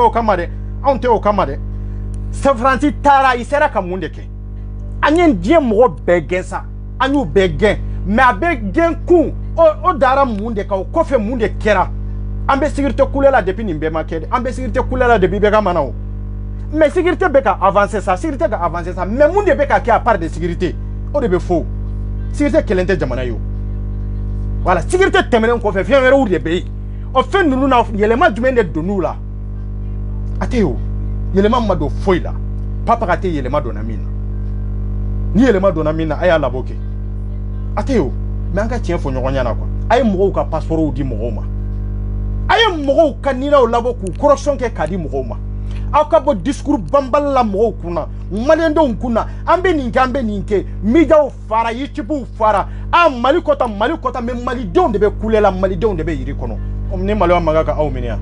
o kama dɛ Faransi taara i sera ka mun de kɛ an ye diɲɛ mɔgɔ bɛɛ gɛn sa an y'u bɛɛ gɛn mais a bɛ gɛn kun o dara mun de kan o kɔfɛ mun de kɛra an bɛ sécurité kule la depuis nin bɛɛ ma kɛ an bɛ sécurité kule la depuis bɛɛ ka mana o mais sécurité bɛ ka avancer sa sécurité ka avancer sa mais mun de bɛ ka kɛ à part de sécurité o de bɛ fo sécurité kelen tɛ jamana ye o voilà sécurité tɛmɛnen kɔfɛ fɛn wɛrɛw de bɛ yen o fɛn ninnu na yɛlɛma jumɛn de donn'u la a tɛ yen o yɛlɛma ma don foyi la papa ka tɛ yɛlɛma donna min na ni yɛlɛma donna min na a y'a labɔ kɛ a tɛ yen o mais an ka tiɲɛ fɔ ɲɔgɔn ɲɛna quoi a ye mɔgɔw ka passeportw di mɔgɔw ma a ye mɔgɔw ka ninaw labɔ k'u correction kɛ k'a di mɔgɔw ma aw ka bɔ discours banbali la mɔgɔw kunna maliyɛndenw kunna an bɛ nin kɛ médiaw fara YouTube fara Mali kɔta mais malidenw de bɛ kule la malidenw de bɛ yiri kɔnɔ ni maliyɛn man kan ka aw minɛ yan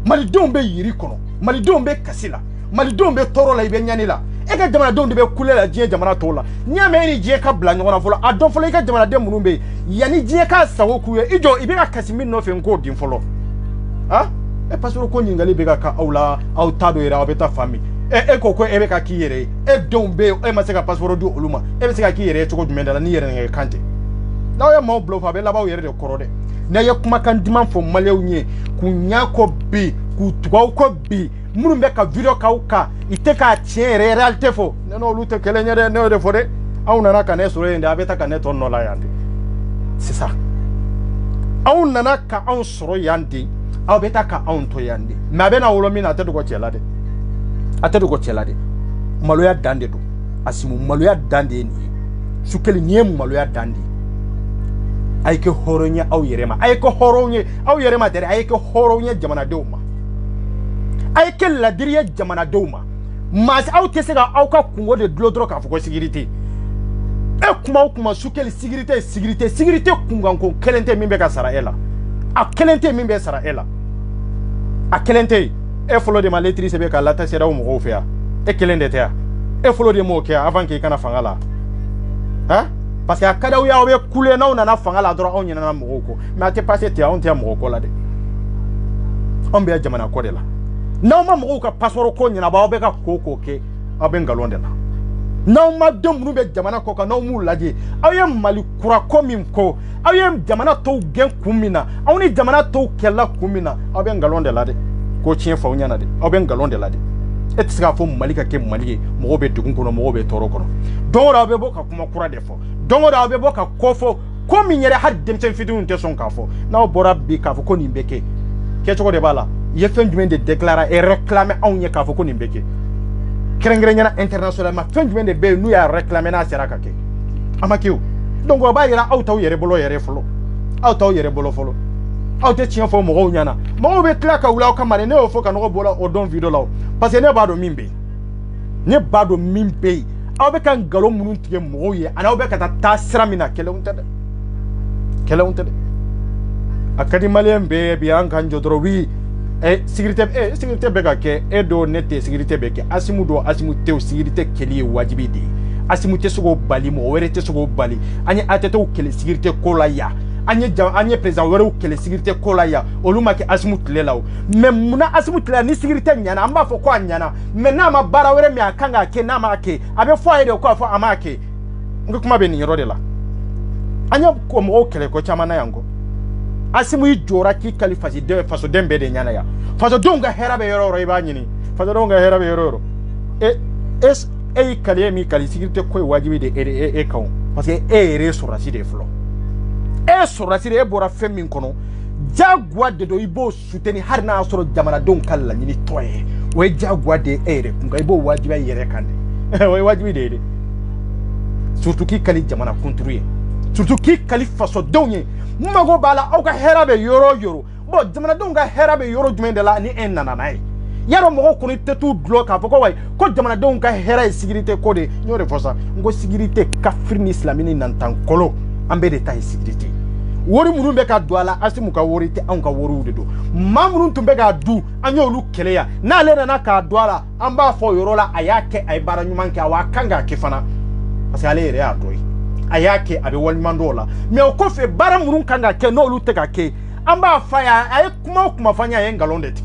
malidenw bɛ yiri kɔnɔ malidenw bɛ kasi la malidenw bɛ tɔɔrɔ la i bɛ ɲani la e ka jamanadenw de bɛ kule la diɲɛ jamana tɔw la n'i y'a mɛn e ni diɲɛ ka bila ɲɔgɔn na fɔlɔ a dɔn fɔlɔ i ka jamanaden minnu bɛ yen yanni diɲɛ ka sago k'u ye i jɔ i bɛ ka kasi min nɔfɛ n k'o din fɔlɔ e passeport ko ɲininkali bɛ ka k'aw la aw t'a dɔn yɛrɛ aw bɛ taa fan min e ko e bɛ ka k'i yɛrɛ ye e denw bɛ yen e ma se ka passeport di olu ma e bɛ se ka k'i yɛrɛ ye cogo jumɛn de la n'i yɛrɛ nɛgɛ kan tɛ n'aw ye maaw bila o fɛ a bɛ laban aw yɛrɛ de kɔrɔ dɛ n'a ye kumakan duman fɔ maliyɛnw ye k'u ɲa kɔ bi k'u tugu aw kɔ bi minnu bɛ ka video k'aw kan i tɛ k'a tiɲɛ yɛrɛ réalité fɔ ne n'olu tɛ kelen ye dɛ ne y'o de fɔ dɛ aw nana ka ne sɔrɔ yen de a bɛ taa ka ne tɔ nɔ la yan de sisan aw nana ka anw sɔrɔ yan de aw bɛ taa ka anw to yan de mais a bɛ na wolo min na a tɛ dogo cɛ la dɛ a tɛ dogo cɛ la dɛ maloya dan de don Asimu maloya dan de ye nin ye su kelen nin ye maloya dan de ye a ye kɛ hɔrɔn ye aw yɛrɛ ma a ye kɛ hɔrɔn ye aw yɛrɛ ma dɛ a ye kɛ hɔrɔn ye jamanadenw ma a ye kɛ ladiri ye jamanadenw ma maa aw tɛ se ka aw ka kungo de dulon dɔrɔn k'a fɔ ko sécurité e kuma su quelle sécurité kungan ko kelente min be ka sara ela a kelente min be sara ela a kelente e folo de ma lettre se be ka lata sera mo go fea e kelende te e folo de mo ke avant que kana fangala hein parce que akada ya obe kule na una na fangala dro on nyina na mo ko mais ate passé te on te mo ko la de on be jamana ko de la na ma mo ka passeport ko nyina ba obe ka ko ke abe ngalonde la na ma dem nu be jamana ko ka na mu laje aye mali kura ko min ko aye jamana to gen kumina awni jamana to kella kumina abe ngalonde la de ko chien fa unyana de abe ngalonde la de et sika fo malika ke mali mo be dugun kono mo be toro kono don ra be boka kuma kura de fo don ra be boka ko fo ko min yere har dem sen fidu nte son ka fo na bora bi ka fo ko ni mbeke ke choko de bala ye fen du de déclarer et réclamer awnya ka fo ko ni mbeke krengrenyana internationalement fen du de be nu ya réclamer na sera ka ke amakiu donc o ba yera auto yere bolo yere folo auto yere bolo folo auto tien fo mo nyana mo be kla ka wula ka mare ne o fo ka no bola o don video law parce que ne ba do mimbe aw be kan galo munun tige mo ye ana aw be ka ta sira mina kele unte de akadi malien be bi an kan jodro wi sécurité be ka ke e do nete sécurité be ke asimu te sécurité keli wajibi de asimu te sugo bali mo were te sugo bali ani atete o kele sécurité kola ya anye président were o kele sécurité kola ya oluma ke asimu tlela o mais muna asimu tlela ni sécurité nyana amba fo ko nyana mais na ma bara were mi akanga ke na ma ke abe fo ayede ko fo amake ngukuma be ni yoro de la anya ko mo kele ko chama na yango asimu ijora ki kalifasi de faso dembe de nyana ya faso donga herabe yoro iba nyini faso donga herabe yoro kali mi kali sécurité ko wajibi de e kaw parce que re surasi de flo surasi de bora femin kono jagwa de do ibo soutenir har na soro jamana don kala nyini toye we jagwa de re kunga ibo wajibi yere kande we wajibi de surtout ki kali jamana contrôler surtout ki kali faso donye mago bala o ka herabe yoro bo jamana don ga herabe yoro jumende la ni en nananai yaro mo ko ni tetu block a poko way ko jamana don ka hera sécurité ko de nyore fosa ngo sécurité kafir ni islamini nan tan kolo ambe de tay sécurité wori munu be ka douala asimu ka wori te an ka wori de do mamunu tumbe ga du anyolu keleya na le na ka douala amba fo yoro la ayake ay bara nyuman ka wa kanga kefana parce que ale re adoi ayake abe wal mandola mais o ko fe bara munu kanga ke no lu te ka ke amba faya ay kuma fanya ye ngalonde ti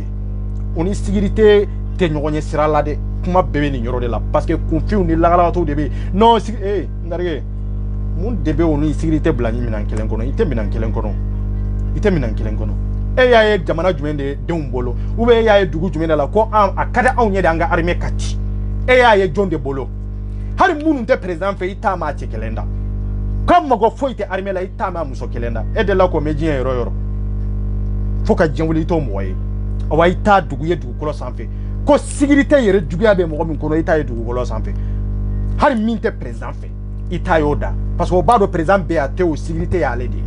oni sécurité te nyogonye sira la de kuma bebe ni nyoro de la parce que confiu ni lagala to de be non ndarge mun debe oni sécurité blani minan kelen kono ite minan kelen kono ya ye jamana jumende de umbolo ube ya ye dugu jumende la ko akada onye de anga armée kati ya ye jonde bolo hari munu te président fe ita ma chekelenda comme go foite armée la ita ma muso kelenda de la ko mejien yoro foka jenwuli to moye awa ita dugu ye dugu kolo sanfé ko sécurité yere dugu ya be mo min kono ita ye dugu kolo sanfé hari min te président fe ita yoda parce que o bado président be ate o sécurité ya ledi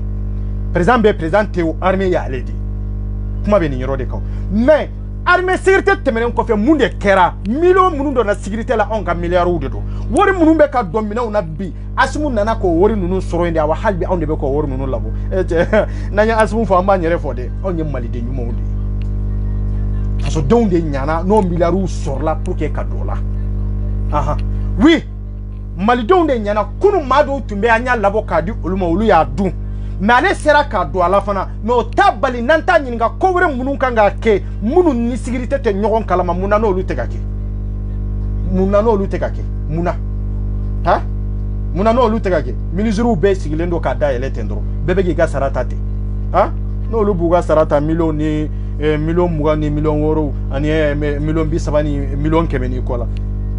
président be présenté o armée ya ledi kuma be ni yoro de ko mais armée sécurité temenen ko fe munde kera million munu do na sécurité la on ka milliards de do wori munu be ka domina na bi asimu nana ko wori nunu soro inde awa halbi on de be ko wori nunu labo nanya asimu fo amba nyere fo de on ye mali de nyumo de so don de nyana no milliards sur la pour que kadola oui mali don de nyana kunu mado tumbe anya labo kadi oluma olu ya du mais ale sera ka do ala fana mais o tabali nanta nyinga ko wore munu kanga ke munu ni sécurité te nyogon kalama muna no olu tegake muna no olu tegake ministre be sigilendo ka da ele tendro bebe gi ga sarata te no olu buga sarata million ni million muga ni million woro ani million bi sabani million kemeni kola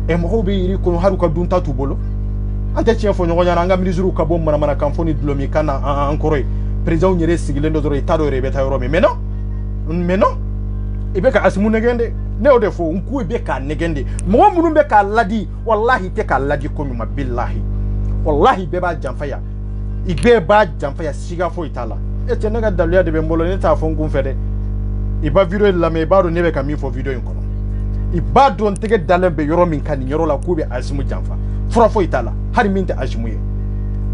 e mo be yiri ko haru ka dunta tu bolo ante tien fo nyogo nyana nga ministre ka bom mana kamfoni dlomi kana encore président nyere sigilendo doro itado rebe ta yoro mais non ibe ka asimu negende ne o defo nku ibe ka negende mo munu be ka ladi wallahi te ka ladi ko mi billahi wallahi be ba jamfaya ibe ba jamfaya siga fo itala e te naga dalia de be mbolo ne ta fo ngun fede iba video la me ba do ne be ka mi fo video nkono iba do ntege dalen be yoro min kan yoro la ko be asimu jamfa fura fo itala hari min te asimu ye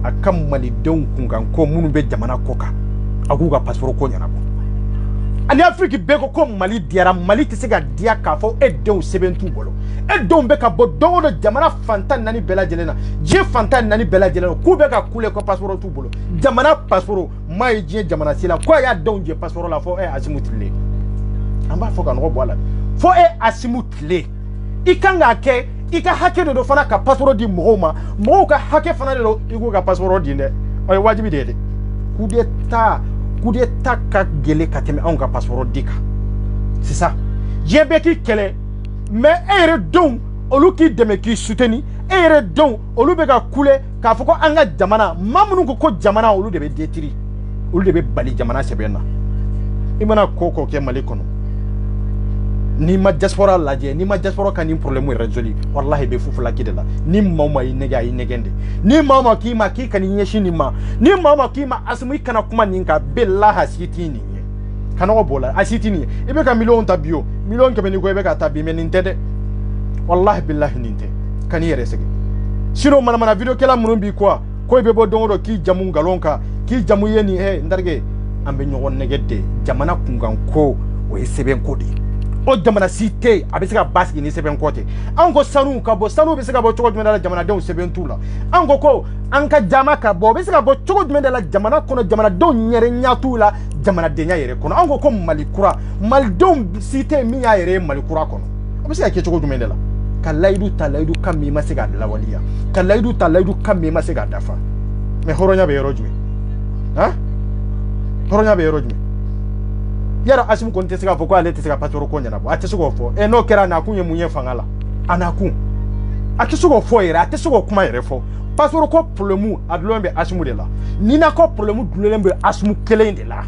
akam malidenw kunkan ko minnu bɛ jamana kɔ kan a k'u ka passeport ko ɲɛnabɔ ani Afrique bɛɛ ko Mali diyara Mali tɛ se ka diya k'a fɔ e denw sɛbɛn t'u bolo e denw bɛ ka bɔ don o don jamana fantan naani bɛɛ lajɛlen na diɲɛ fantan naani bɛɛ lajɛlen na k'u bɛ ka kule ko passeport t'u bolo jamana passeport maa ye diɲɛ jamana si la ko a y'a denw jɛ passeport la fɔ Asimu Tile an b'a fɔ ka nɔgɔ bɔ a la fɔ Asimu Tile i kan k'a kɛ i ka hakɛ de do fana ka passeport di mɔgɔw ma mɔgɔw ka hakɛ fana de do i k'u ka passeport di dɛ o ye wajibi de ye dɛ coup d'état ka gɛlɛ ka tɛmɛ anw ka passeport di kan c'est ça diɲɛ bɛɛ k'i kɛlɛ mais e yɛrɛ denw olu k'i dɛmɛ k'i soutenir e yɛrɛ denw olu bɛ ka kule k'a fɔ ko an ka jamana maa minnu ko jamana olu de bɛ détruire olu de bɛ bali jamana sɛbɛn na i mana ko kɛ Mali kɔnɔ ni ma diaspora lajɛ ni ma diaspora ka nin problème résolu wallahi be fufula kide la ni mama yi nege ayi negende ni mama ki ma ki kan nyeshi ni ma ni mama ki ma asmu kana kuma ninka billahi asiti ni kana ko bola asiti ni e be ka million ta bio million ke be ni ko be ka ta bi men nintede wallahi billahi ninte kan yere sege sino mana video kala mun bi ko be bo dongo ki jamu ngalonka ki jamu yeni ndarge ambe nyogon negede jamana kungan ko o seben ko di o jamana site a bɛ se ka basigi ni sɛbɛn kɔ tɛ an ko sanu ka bɔ sanu bɛ se ka bɔ cogo jumɛn de la jamanadenw sɛbɛn t'u la an ko an ka jama ka bɔ o bɛ se ka bɔ cogo jumɛn de la jamana kɔnɔ jamanadenw yɛrɛ ɲɛ t'u la jamanadenya yɛrɛ kɔnɔ an ko Mali kura malidenw site min y'a yɛrɛ ye Mali kura kɔnɔ o bɛ se ka kɛ cogo jumɛn de la ka layidu ta layidu kan min ma se ka lawaleya ka layidu ta layidu kan min ma se ka dafa mais hɔrɔnya bɛ yɔrɔ jumɛn han hɔrɔnya bɛ yɔrɔ jumɛn yara Asimu ko tɛ se ka fɔ ko ale tɛ se ka passeport ko ɲɛnabɔ a tɛ se k'o fɔ n'o kɛra n'a kun ye mun ye fanga la a n'a kun a tɛ se k'o fɔ yɛrɛ a tɛ se k'o kuma yɛrɛ fɔ passeport ko problème a dulon bɛ Asimu de la ni na ko problème dulon bɛ Asimu kelen de la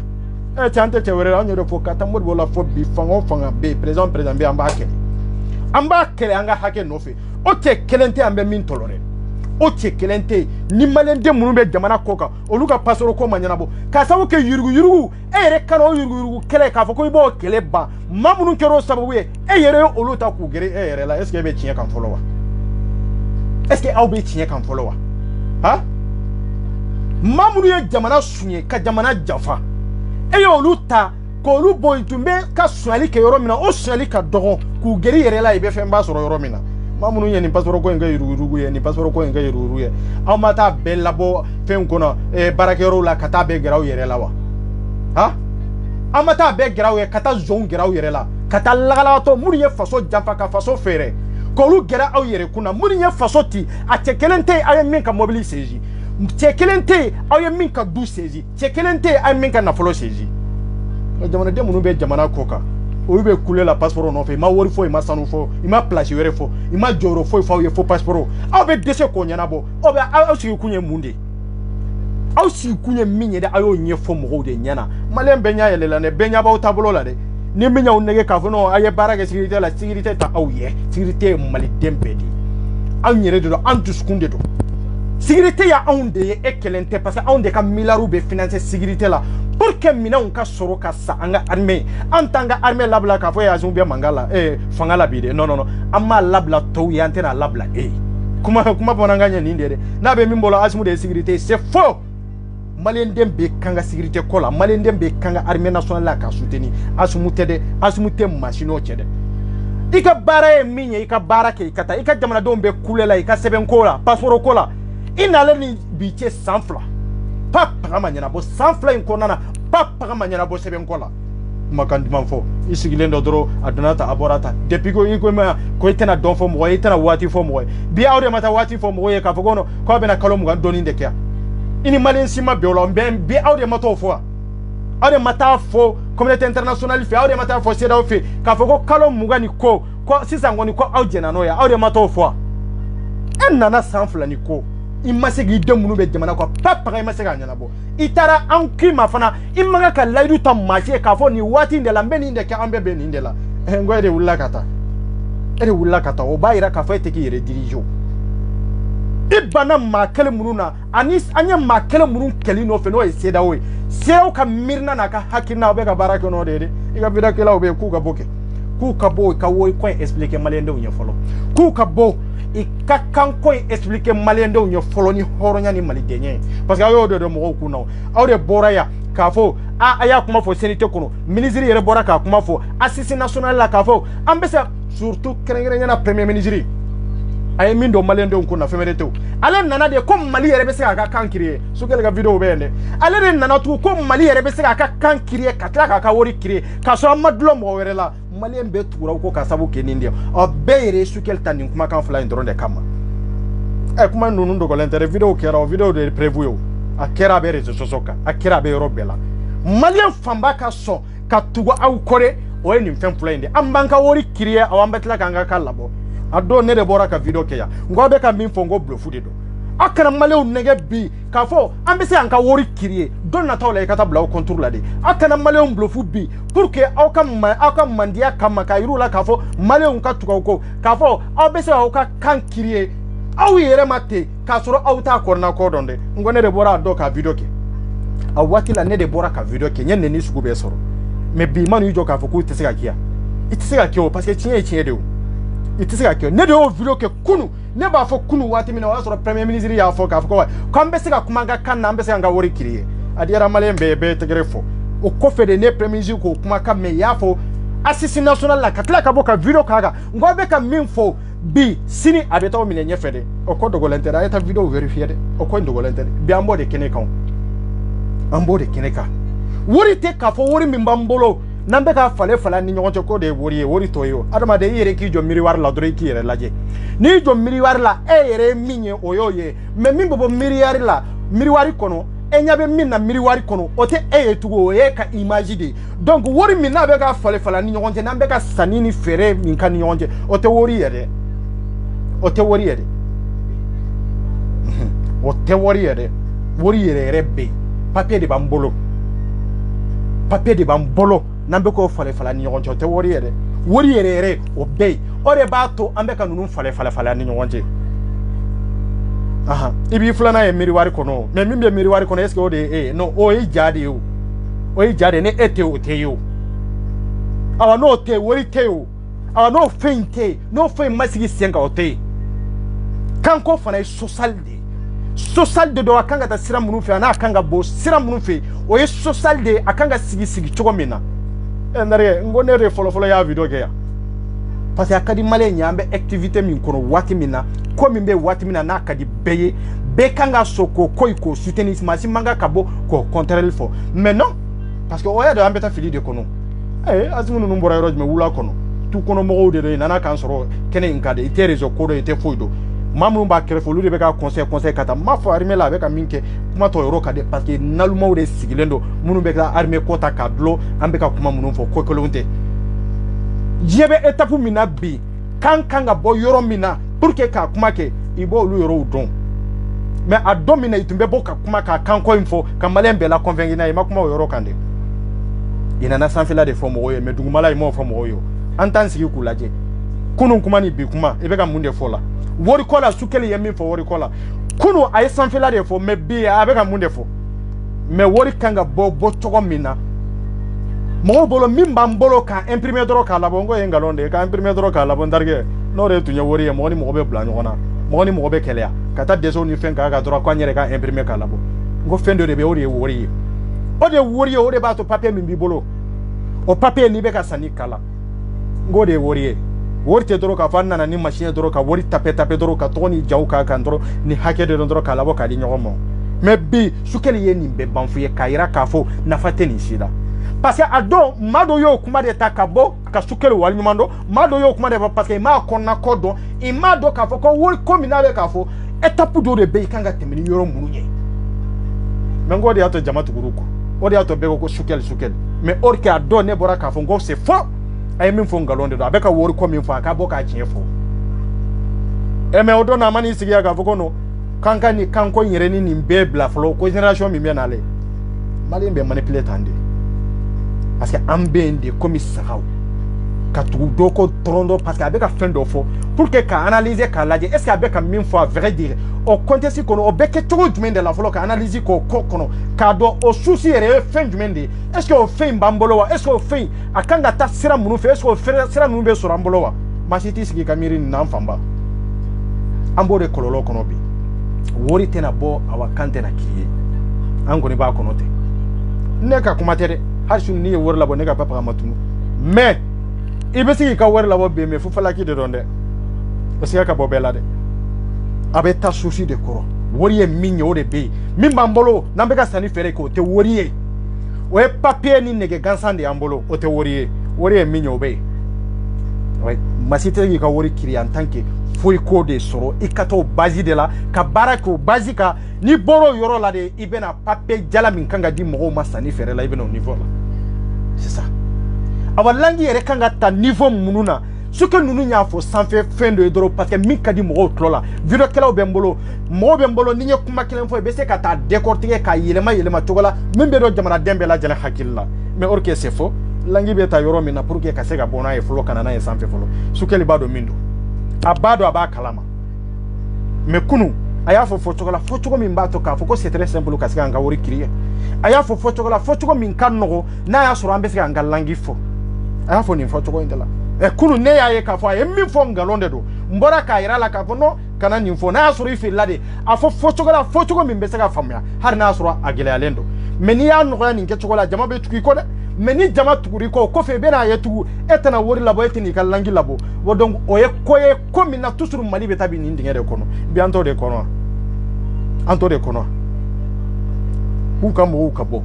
cɛ an tɛ cɛ wɛrɛ an yɛrɛ fɔ ka taa Modibo la fɔ bi fanga o fanga bɛ yen président bɛ an b'a kɛlɛ an ka hakɛ nɔfɛ o cɛ kelen tɛ an bɛ min tɔlɔ dɛ o cɛ kelen tɛ ni maliyɛnden minnu bɛ jamana kɔ kan olu ka passeport ko ma ɲɛnabɔ k'a sababu kɛ yurugu e yɛrɛ kana o yurugu kɛlɛ k'a fɔ ko i b'o kɛlɛ ban maa minnu kɛra o sababu ye e yɛrɛ ye olu ta k'u gɛrɛ e yɛrɛ la est ce que e bɛ tiɲɛ kan fɔlɔ wa est ce que aw bɛ tiɲɛ kan fɔlɔ wa han maa minnu ye jamana suɲɛ ka jamana janfa e ye olu ta k'olu bɔ yen tun bɛ ka suɲɛli kɛ yɔrɔ min na o suɲɛli ka dɔgɔ k'u gɛrɛ i yɛrɛ la i bɛ fɛnba sɔrɔ yɔrɔ min na maa minnu ye nin passeport ko in kɛ yurugu ye nin passeport ko in kɛ yurugu ye aw ma taa bɛɛ labɔ fɛn kɔnɔ baarakɛyɔrɔw la ka taa bɛɛ gɛrɛ aw yɛrɛ la wa han aw ma taa bɛɛ gɛrɛ aw yɛrɛ ka taa zɔnw gɛrɛ aw yɛrɛ la ka taa lagalagatɔ minnu ye faso janfa ka faso fɛɛrɛ k'olu gɛrɛ aw yɛrɛ kunna minnu ye faso ci a cɛ kelen tɛ yen aw ye min ka mobili sezi cɛ kelen tɛ yen aw ye min ka du sezi cɛ kelen tɛ yen aw ye min ka nafolo sezi jamanaden minnu bɛ jamana kɔ kan olu bɛ kule la passeport nɔfɛ i ma wari fɔ i ma sanu fɔ i ma place wɛrɛ fɔ i ma jɔyɔrɔ foyi fɔ aw ye fo passeport aw bɛ dɛsɛ k'o ɲɛnabɔ aw bɛ aw sigi kun ye mun de aw sigi kun ye min ye dɛ aw y'o ɲɛfɔ mɔgɔw de ɲɛna maliyɛn bɛɛ ɲɛ yɛlɛla dɛ bɛɛ ɲɛ b'aw taabolo la dɛ ni min y'aw nɛgɛ k'a fɔ non aw ye baara kɛ sécurité la sécurité ta aw ye sécurité ye maliden bɛɛ de ye anw yɛrɛ de don an dusukun de don sécurité y'anw de ye e kelen tɛ parce que anw de ka miliyariw bɛ financer sécurité la pour que minɛnw ka sɔrɔ ka sa an ka armée an t'an ka armée labila k'a fɔ Asimu bɛ mankan la fanga la bi dɛ non an m'a labila tɔw ye an tɛna labila e ye kuma bamanankan ye nin de ye dɛ n'a bɛ min bolo Asimu de ye sécurité c'est faux maliyɛnden bɛ kan ka sécurité ko la maliyɛnden bɛ kan ka armée nationale la ka soutenir Asimu tɛ dɛ Asimu tɛ machine o cɛ dɛ i ka baara ye min ye i ka baara kɛ i ka taa i ka jamanadenw bɛ kule la i ka sɛbɛn ko la passeport ko la i nalen ni bi cɛ san 2 pa paga ma ɲɛnabɔ san 2 in kɔnɔna na pa paga ma ɲɛnabɔ sɛbɛn ko la kumakan duman fɔ i sigilen dɔ dɔrɔn a donna ta a bɔra ta depuis ko i ko i tɛna dɔn fɔ mɔgɔ ye i tɛna waati fɔ mɔgɔ ye bi aw de ma taa waati fɔ mɔgɔ ye k'a fɔ ko k'aw bɛna kalo 20 dɔɔnin de kɛ i ni maliyɛn si ma bɛn o la bi aw de ma t'o fɔ aw de ma taa fɔ communauté internationale fɛ aw de ma taa fɔ CEDEAO fɛ k'a fɔ ko kalo 20 ni ko sisan kɔni ko aw jɛnna n'o ye aw de ma t'o fɔ e nana san 2 ni ko i ma se k'i den minnu bɛ jamana kɔ papaga i ma se k'a ɲɛnabɔ i taara an k'i ma fana i man kan ka layidu ta maa si ye k'a fɔ nin waati in de la n bɛ nin de kɛ an bɛɛ bɛ nin de la n ko e de wulila ka taa o b'a yira k'a fɔ e tɛ k'i yɛrɛ dirige o i banna maa kelen minnu na ani an ye maa kelen minnu kɛli nɔfɛ n'o ye CEDEAO ye CEDEAO ka miirina n'a ka hakilina aw bɛ ka baara kɛ n'o de ye dɛ i ka vidéokɛlaw bɛ yen k'u ka bɔ kɛ k'u ka bɔ ka wori ko expliquer malien ɲɛ fɔlɔ k'u ka bɔ i ka kan ko expliquer malien ɲɛ fɔlɔ ni hɔrɔnya ni malidenyɛ parce que aw y'o de mɔgɔw kunna aw de bɔra ya k'a fɔ a y'a kuma fɔ CNT kɔnɔ ministre yɛrɛ bɔra k'a kuma fɔ assise national la k'a fɔ an bɛ se surtout kɛrɛnkɛrɛnyana premier ministre a ye min dɔn malien kunna fɛn wɛrɛ tɛ ale nana de ko Mali yɛrɛ bɛ se k'a ka kan créer Sukɛli ka vidéo bɛ yen dɛ ale de nana tugun ko Mali yɛrɛ bɛ se k'a ka kan créer ka tila k'a ka wari créer k'a sɔrɔ an ma dulon mɔgɔ wɛrɛ la malien bɛɛ tugura ko ka sabu kɛ nin de ɔ bɛɛ yɛrɛ Sukɛli ta nin kumakan fila in dɔrɔn de kama kuma ninnu dogolen tɛ vidéo kɛra o vidéo de ye prévu ye a kɛra a bɛ réseaux sociaux kan a kɛra a bɛ yɔrɔ bɛɛ la malien fanba ka sɔn ka tugu aw kɔ de o ye nin fɛn fila in de an b'an ka wari créer aw an bɛ tila k'an ka kan labɔ a don ne de bɔra ka vidéo kɛ yan n ko aw bɛ ka min fɔ n ko bluff de don aw kana malien nɛgɛ bi k'a fɔ an bɛ se an ka wari créer don nataw la i ka taa bila aw compte la de aw kana malien bluff bi pour que aw ka mandiya kama k'a yir'u la k'a fɔ malien ka tugu aw kɔ k'a fɔ aw bɛ se aw ka kan créer aw yɛrɛ ma ten k'a sɔrɔ aw t'a kɔrɔna kɔ dɔn dɛ n ko ne de bɔra a dɔn ka vidéo kɛ a waati la ne de bɔra ka vidéo kɛ n ye nɛni sugu bɛɛ sɔrɔ mais bi ma n'u jɔ k'a fɔ k'u tɛ se ka kɛ yan i tɛ se ka kɛ o parce que tiɲɛ ye tiɲɛ de o i tɛ se ka kɛ ne de y'o vidéo kɛ kunu ne b'a fɔ kunu waati min na o y'a sɔrɔ premier ministre y'a fɔ k'a fɔ ko k'an bɛ se ka kuma an ka kan na an bɛ se k'an ka wari créer a diyara malien bɛɛ tɛgɛrɛ fɔ o kɔfɛ de ne premier ministre k'o kuma kan mais i y'a fɔ assise national la ka tila ka bɔ ka vidéo k'a kan n ko aw bɛ ka min fɔ bi sini a bɛ taa minɛ ɲɛfɛ dɛ o ko dogolen tɛ dɛ a ye taa vidéo vérifier dɛ o ko in dogolen tɛ dɛ bi an b'o de kɛnɛ kan an b'o de kɛnɛ kan wari tɛ k'a fɔ wari min b'an bolo n'an bɛ ka falen ni ɲɔgɔn cɛ ko de ye wari ye wari tɔ ye o adamaden i yɛrɛ k'i jɔ miiri wari la dɔrɔn i k'i yɛrɛ lajɛ n'i jɔ miiri wari la e yɛrɛ ye min ye o y'o ye mais min bɛ bɔ miiri la miiri wari kɔnɔ e ɲɛ bɛ min na miiri wari kɔnɔ o tɛ e ye tugun o ye ka image de ye donc wari min n'a bɛ ka falen ni ɲɔgɔn cɛ n'an bɛ ka sanni ni feere min ka ni ɲɔgɔn cɛ o tɛ wari ye dɛ o tɛ wari ye dɛ o tɛ wari ye dɛ wari yɛrɛ bɛ yen papier de b'an bolo papier de b'an bolo n'an bɛ k'o falen ni ɲɔgɔn cɛ o tɛ wari ye dɛ wari yɛrɛ o bɛ yen o de b'a to an bɛ ka ninnu falen ni ɲɔgɔn cɛ i b'i filanan ye miiri wari kɔnɔ mais min bɛ miiri wari kɔnɔ est ce que o de ye e ye non o ye ja de ye o ye ja de ye ni e tɛ o tɛ ye o awa n'o tɛ wari tɛ ye o awa n'o fɛn tɛ yen n'o fɛn ma sigi sen kan o tɛ yen kanko fana ye social de don a kan ka taa sira minnu fɛ a n'a kan ka bɔ sira minnu fɛ o ye social de a kan ka sigi cogo min na n ko ne de fɔlɔ y'a vidéo kɛ yan parce que a ka di malien ye an bɛ activité min kɔnɔ waati min na ko min bɛ waati min na n'a ka di bɛɛ ye bɛɛ kan ka sɔn k'o ko in k'o soutenir maa si man kan ka bɔ k'o contraire fɔ mais non parce que o yɛrɛ de an bɛ taa fili de kɔnɔ Asimu ninnu bɔra yɔrɔ jumɛn wula kɔnɔ tu kɔnɔ mɔgɔw de don i nana k'an sɔrɔ kɛnɛ in ka di i tɛ réseau ko dɔn i tɛ foyi dɔn maa minnu b'a kɛrɛfɛ olu de bɛ ka conseil ka taa n m'a fɔ armée la a bɛ ka min kɛ kuma tɔ yɔrɔ ka di parce que nalumaw de sigilen don minnu bɛ ka armée ko ta k'a dulon an bɛ ka kuma minnu fɔ ko kelenw tɛ diɲɛ bɛ étape min na bi kan ka bɔ yɔrɔ min na pour que k'a kuma kɛ i b'olu yɔrɔw dɔn mais a don min na i tun bɛ bɔ ka kuma k'a kanko in fɔ ka malien bɛɛ la convaincre n'a ye i ma kuma o yɔrɔ kan dɛ i nana sanfɛla de fɔ mɔgɔw ye mais dugumala i m'o fɔ mɔgɔw ye an t'an sigi k'u lajɛ kunun kuma ni bi kuma i bɛ ka mun de fɔ la wari ko la Sukɛli ye min fɔ wari ko la kunun a ye sanfɛla de fɔ mais bi a bɛ ka mun de fɔ mais wari kan ka bɔ cogo min na mɔgɔw bolo min b'an bolo k'a imprimer dɔrɔn k'a labɔ n ko ye nkalon de ye k'a imprimer dɔrɔn k'a labɔ n terikɛ n'o de tun ye wari ye mɔgɔ ni mɔgɔ bɛ bila ɲɔgɔn na mɔgɔ ni mɔgɔ bɛ kɛlɛya ka taa dɛsɛw ni fɛn k'a kan dɔrɔn k'an yɛrɛ k'a imprimer k'a labɔ n ko fɛn dɔ de bɛ o de ye wari ye o de ye wari ye o de b'a to papier min b'i bolo o papier n'i bɛ ka sanni kala n k'o de ye wari ye wari tɛ dɔrɔn k'a fɔ an nana ni machine dɔrɔn ka wari tape dɔrɔn ka tɔgɔ ni jaw k'a kan dɔrɔn ni hakɛ de dɔrɔn k'a labɔ k'a di ɲɔgɔn ma mais bi Sukɛli ye nin bɛɛ ban f'u ye k'a yira k'a fɔ nafa tɛ nin si la parce que a don maa dɔ y'o kuma de ta ka bɔ ka Sukɛli waleɲuman dɔn maa dɔ y'o kuma de fɔ parce que i m'a kɔnɔna kɔ dɔn i m'a dɔn k'a fɔ ko wari ko min n'a bɛ k'a fɔ étape dɔ de bɛ yen i kan ka tɛmɛ ni yɔrɔ minnu ye mais n ko de y'a to jama tugur'u kɔ o de y'a to bɛɛ ko Sukɛli mais or que a dɔn ne bɔra k'a fɔ n ko c'est faux a ye min fɔ nkalon de don a bɛ ka wari ko min fɔ a k'a bɔ k'a tiɲɛ fɔ mais o don na a ma n'i sigi k'a fɔ ko non k'an ka nin kanko in yɛrɛ ni nin bɛɛ bila fɔlɔ ko génération min bɛ nalen malien bɛ manipuler tan de parce que an bɛ yen de komi sagaw ka tugu doko trondo parce que avec a fin do fo pour que ka analyser ka laje est ce que avec a min fo vrai dire o contexte kono o beke tugu jumende la folo ka analyser ko kono ka do o souci ere fin jumende est ce que o fin bambolo wa est ce que o fin akanga ta sira munu fe est ce que o sira munu be so rambolo wa machiti sigi kamiri nan famba ambore kololo kono bi wori tena bo awa kante na kiye angoni ba kono te neka kumatere har sun ni wor labo neka papa matunu mais ibe sigi ka wor labo be me fu falaki de donde parce que ka bobela de abe ta souci de koro wori e minyo de be min bambolo nambe ka sani fere ko te wori e o e papier ni nege gansande ambolo o te wori e minyo be ouais masite gi ka wori kiri en tant que foi ko de soro ikato bazi de la ka barako bazika ni boro yoro la de ibena papier jala min kanga di mo ma sani fere la ibena au niveau là c'est ça awalangi ere kanga ta niveau mununa ce que nous nya fo sans fait fin de dro parce que mi kadi mo tlola video kala bembolo mo bembolo ni kuma kelen fo be se ka ta décortiquer ka yelema togola membe do jamana dembe la jala hakilla mais or que c'est faux langi beta yoro mina pour que ka se ga bona e flo kana na e sans fait folo sukeli bado mindo abado aba kalama mais kunu aya fo togola min ba to ka fo ko c'est très simple ka se ga wori kriye aya fo togola min kan no na ya soro ambe se ga langi fo aya fo ni fo togo indela e kunu ne ya ye ka fo e mi fo ngalonde do mbora ka ira la ka fo no kana ni fo na soro ife lade afo fo togo min be se ga famya har na soro agile alendo meni ya no ni nke togola jama be tuki ko de meni jama tukuri ko fe be na ye tugu etana wori labo etini ka langi labo wodon o ye ko min na tusuru mali be tabi ni ndingere kono bi anto de kono uka bo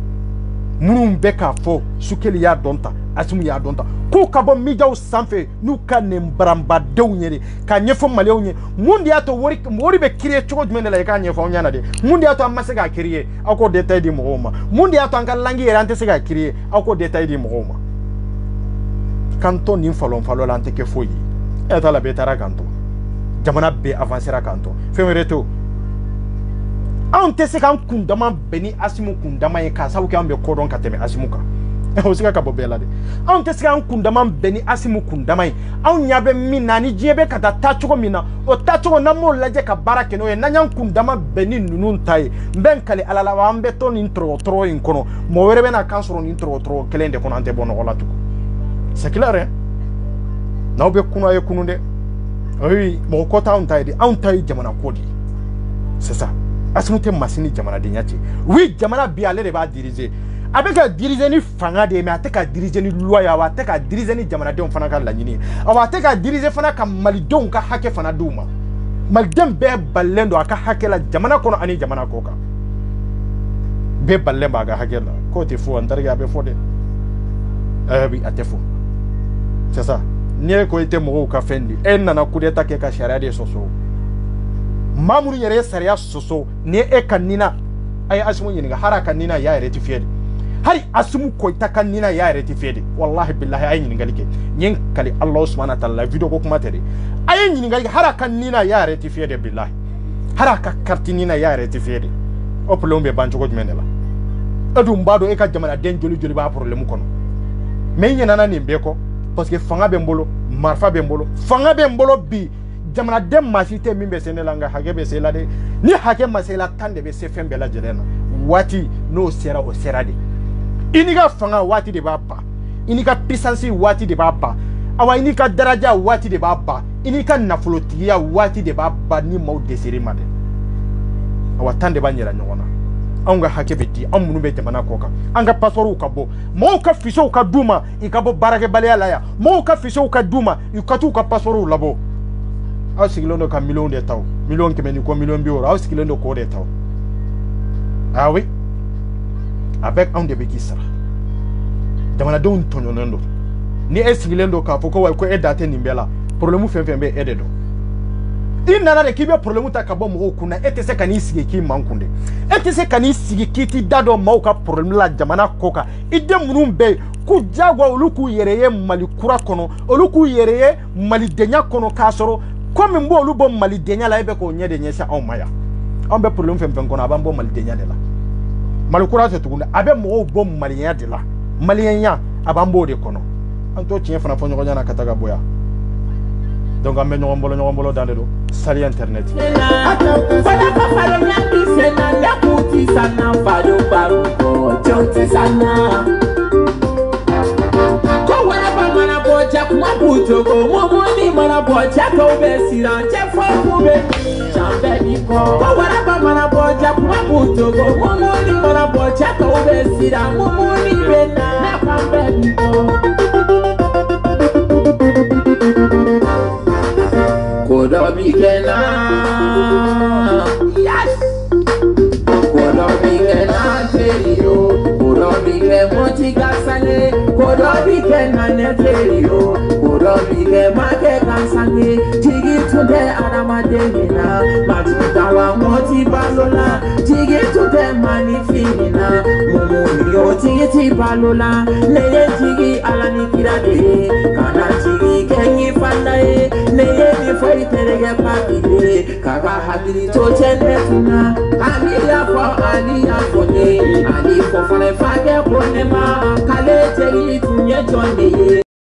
munun be ka fo sukeli ya donta asimu ya donta ko ka bo mijaw sanfe nu ka ne mbaramba dew nyere ka nyefo malew nye mundi ato wori be kire chogo jumene la ka nyefo nyana de mundi ato amase ga kiriye ako detail di mogoma mundi ato anga langi erante se ga kiriye ako detail di mogoma kanto ni falo lante ke foyi eta la betara kanto jamana be avancera kanto femereto ante se kan kundama beni asimu kundama e ka sabu ke ambe kodon ka teme asimu ka o sika ka bobela de ante se kan kundama beni asimu kundama e an nyabe mina ni jebe ka ta chogo mina o ta chogo na mo laje ka barake no e nanyan kundama beni nunun tai ben kale alala wa ambe ton intro in kono mo werebe na kansoro ni intro kelende kono ante bono wala tuko c'est clair hein na obe kuno ye kununde oui mo ko ta on tai jamana kodi c'est ça asmute masini jamana de nyati oui jamana bi ale de ba diriger avec diriger ni fanga de mais ateka diriger ni loya wa ateka diriger ni jamana de on fana ka lanyini awa ateka diriger fana ka malidon ka hake fana duma maldem be ballendo aka hake la jamana kono ani jamana koka be ballemba ga hake la ko te fu andarga be fode bi atefo c'est ça nie ko ite mo ka fendi en nana kudeta ke ka sharia de soso mamuru yere sariya soso ne e kanina ay asmu yinga haraka nina ya rectifier hari asmu ko ita kanina ya rectifier wallahi billahi ay yinga like nyen kali allah subhanahu wa ta'ala video ko kuma tere ay yinga haraka nina ya rectifier billahi haraka kartinina ya rectifier o plombe banjo ko menela adum bado e ka jamana den joli ba problème kono mais nyana na ni mbeko parce que fanga bembolo marfa bembolo fanga bembolo bi jamana dem masite mimbe senelanga hage be selade ni hage masela tande be se fembe la jelena wati no sera o serade iniga fanga wati de baba inika puissance wati de baba awa inika daraja wati de baba inika nafolotiya wati de baba ni mau desiri made awa tande banyera nyona anga hake beti amunu be jamana koka anga pasoru kabo mo ka fiso ka duma ikabo barake balya laya mo ka fiso ka duma ikatu ka pasoru labo aw sigilondo ka million de taw million kemeni ko million bi aw sigilondo ko de taw ah oui avec on de bekisara jamana don tonyonondo ni esigilendo ka foko wa ko edate nimbela problème fenfembe ededo inana de kibe problème ta kabo mo kuna etese kani sigi ki mankunde etese kani sigi kiti dado mauka problème la jamana koka ide munumbe ku jagwa oluku yereye mali kura kono oluku yereye mali denya kono kasoro comme mbo olubo mali denya la ebe ko nyede nyesa on maya on be problème fenfen kono abambo mali denya de la mali kura se tukunda abe mo bo mali nya de la mali nya abambo de kono an to tiɲɛ fana fɔ ɲɔgɔn ɲɛna ka taga boya donc an bɛ ɲɔgɔn bolo dan de don sali internet fala ka falo ɲaki sena ne kuti sana falo baro cɛw tɛ sana ko wɛrɛ ba mana bɔ ja kuma b'u jogo mɔmɔni mana bɔ ja tɔw bɛ siran cɛ fɔ k'u bɛ can bɛɛ bi kɔ ko wɛrɛ ba mana bɔ ja kuma b'u jogo mɔmɔni mana bɔ ja tɔw bɛ siran mɔmɔni bɛ na nafa bɛɛ bi kɔ. Kodobikena, yes. Kodobikena terio, kodobike motiga sange, kodobikena neterio, kodobike make kansange, tigi tunde adamadena, matutawa motibalola, tigi tunde manifina, mumuni yo tigi tibalola, neye tigi alani kirade, kana tigi kengi fandaye, neye ni foi terege papile, kaka habili to chene tuna, aliya fo ne, ali fo fane fage ponema, kale tegi tunye chonde.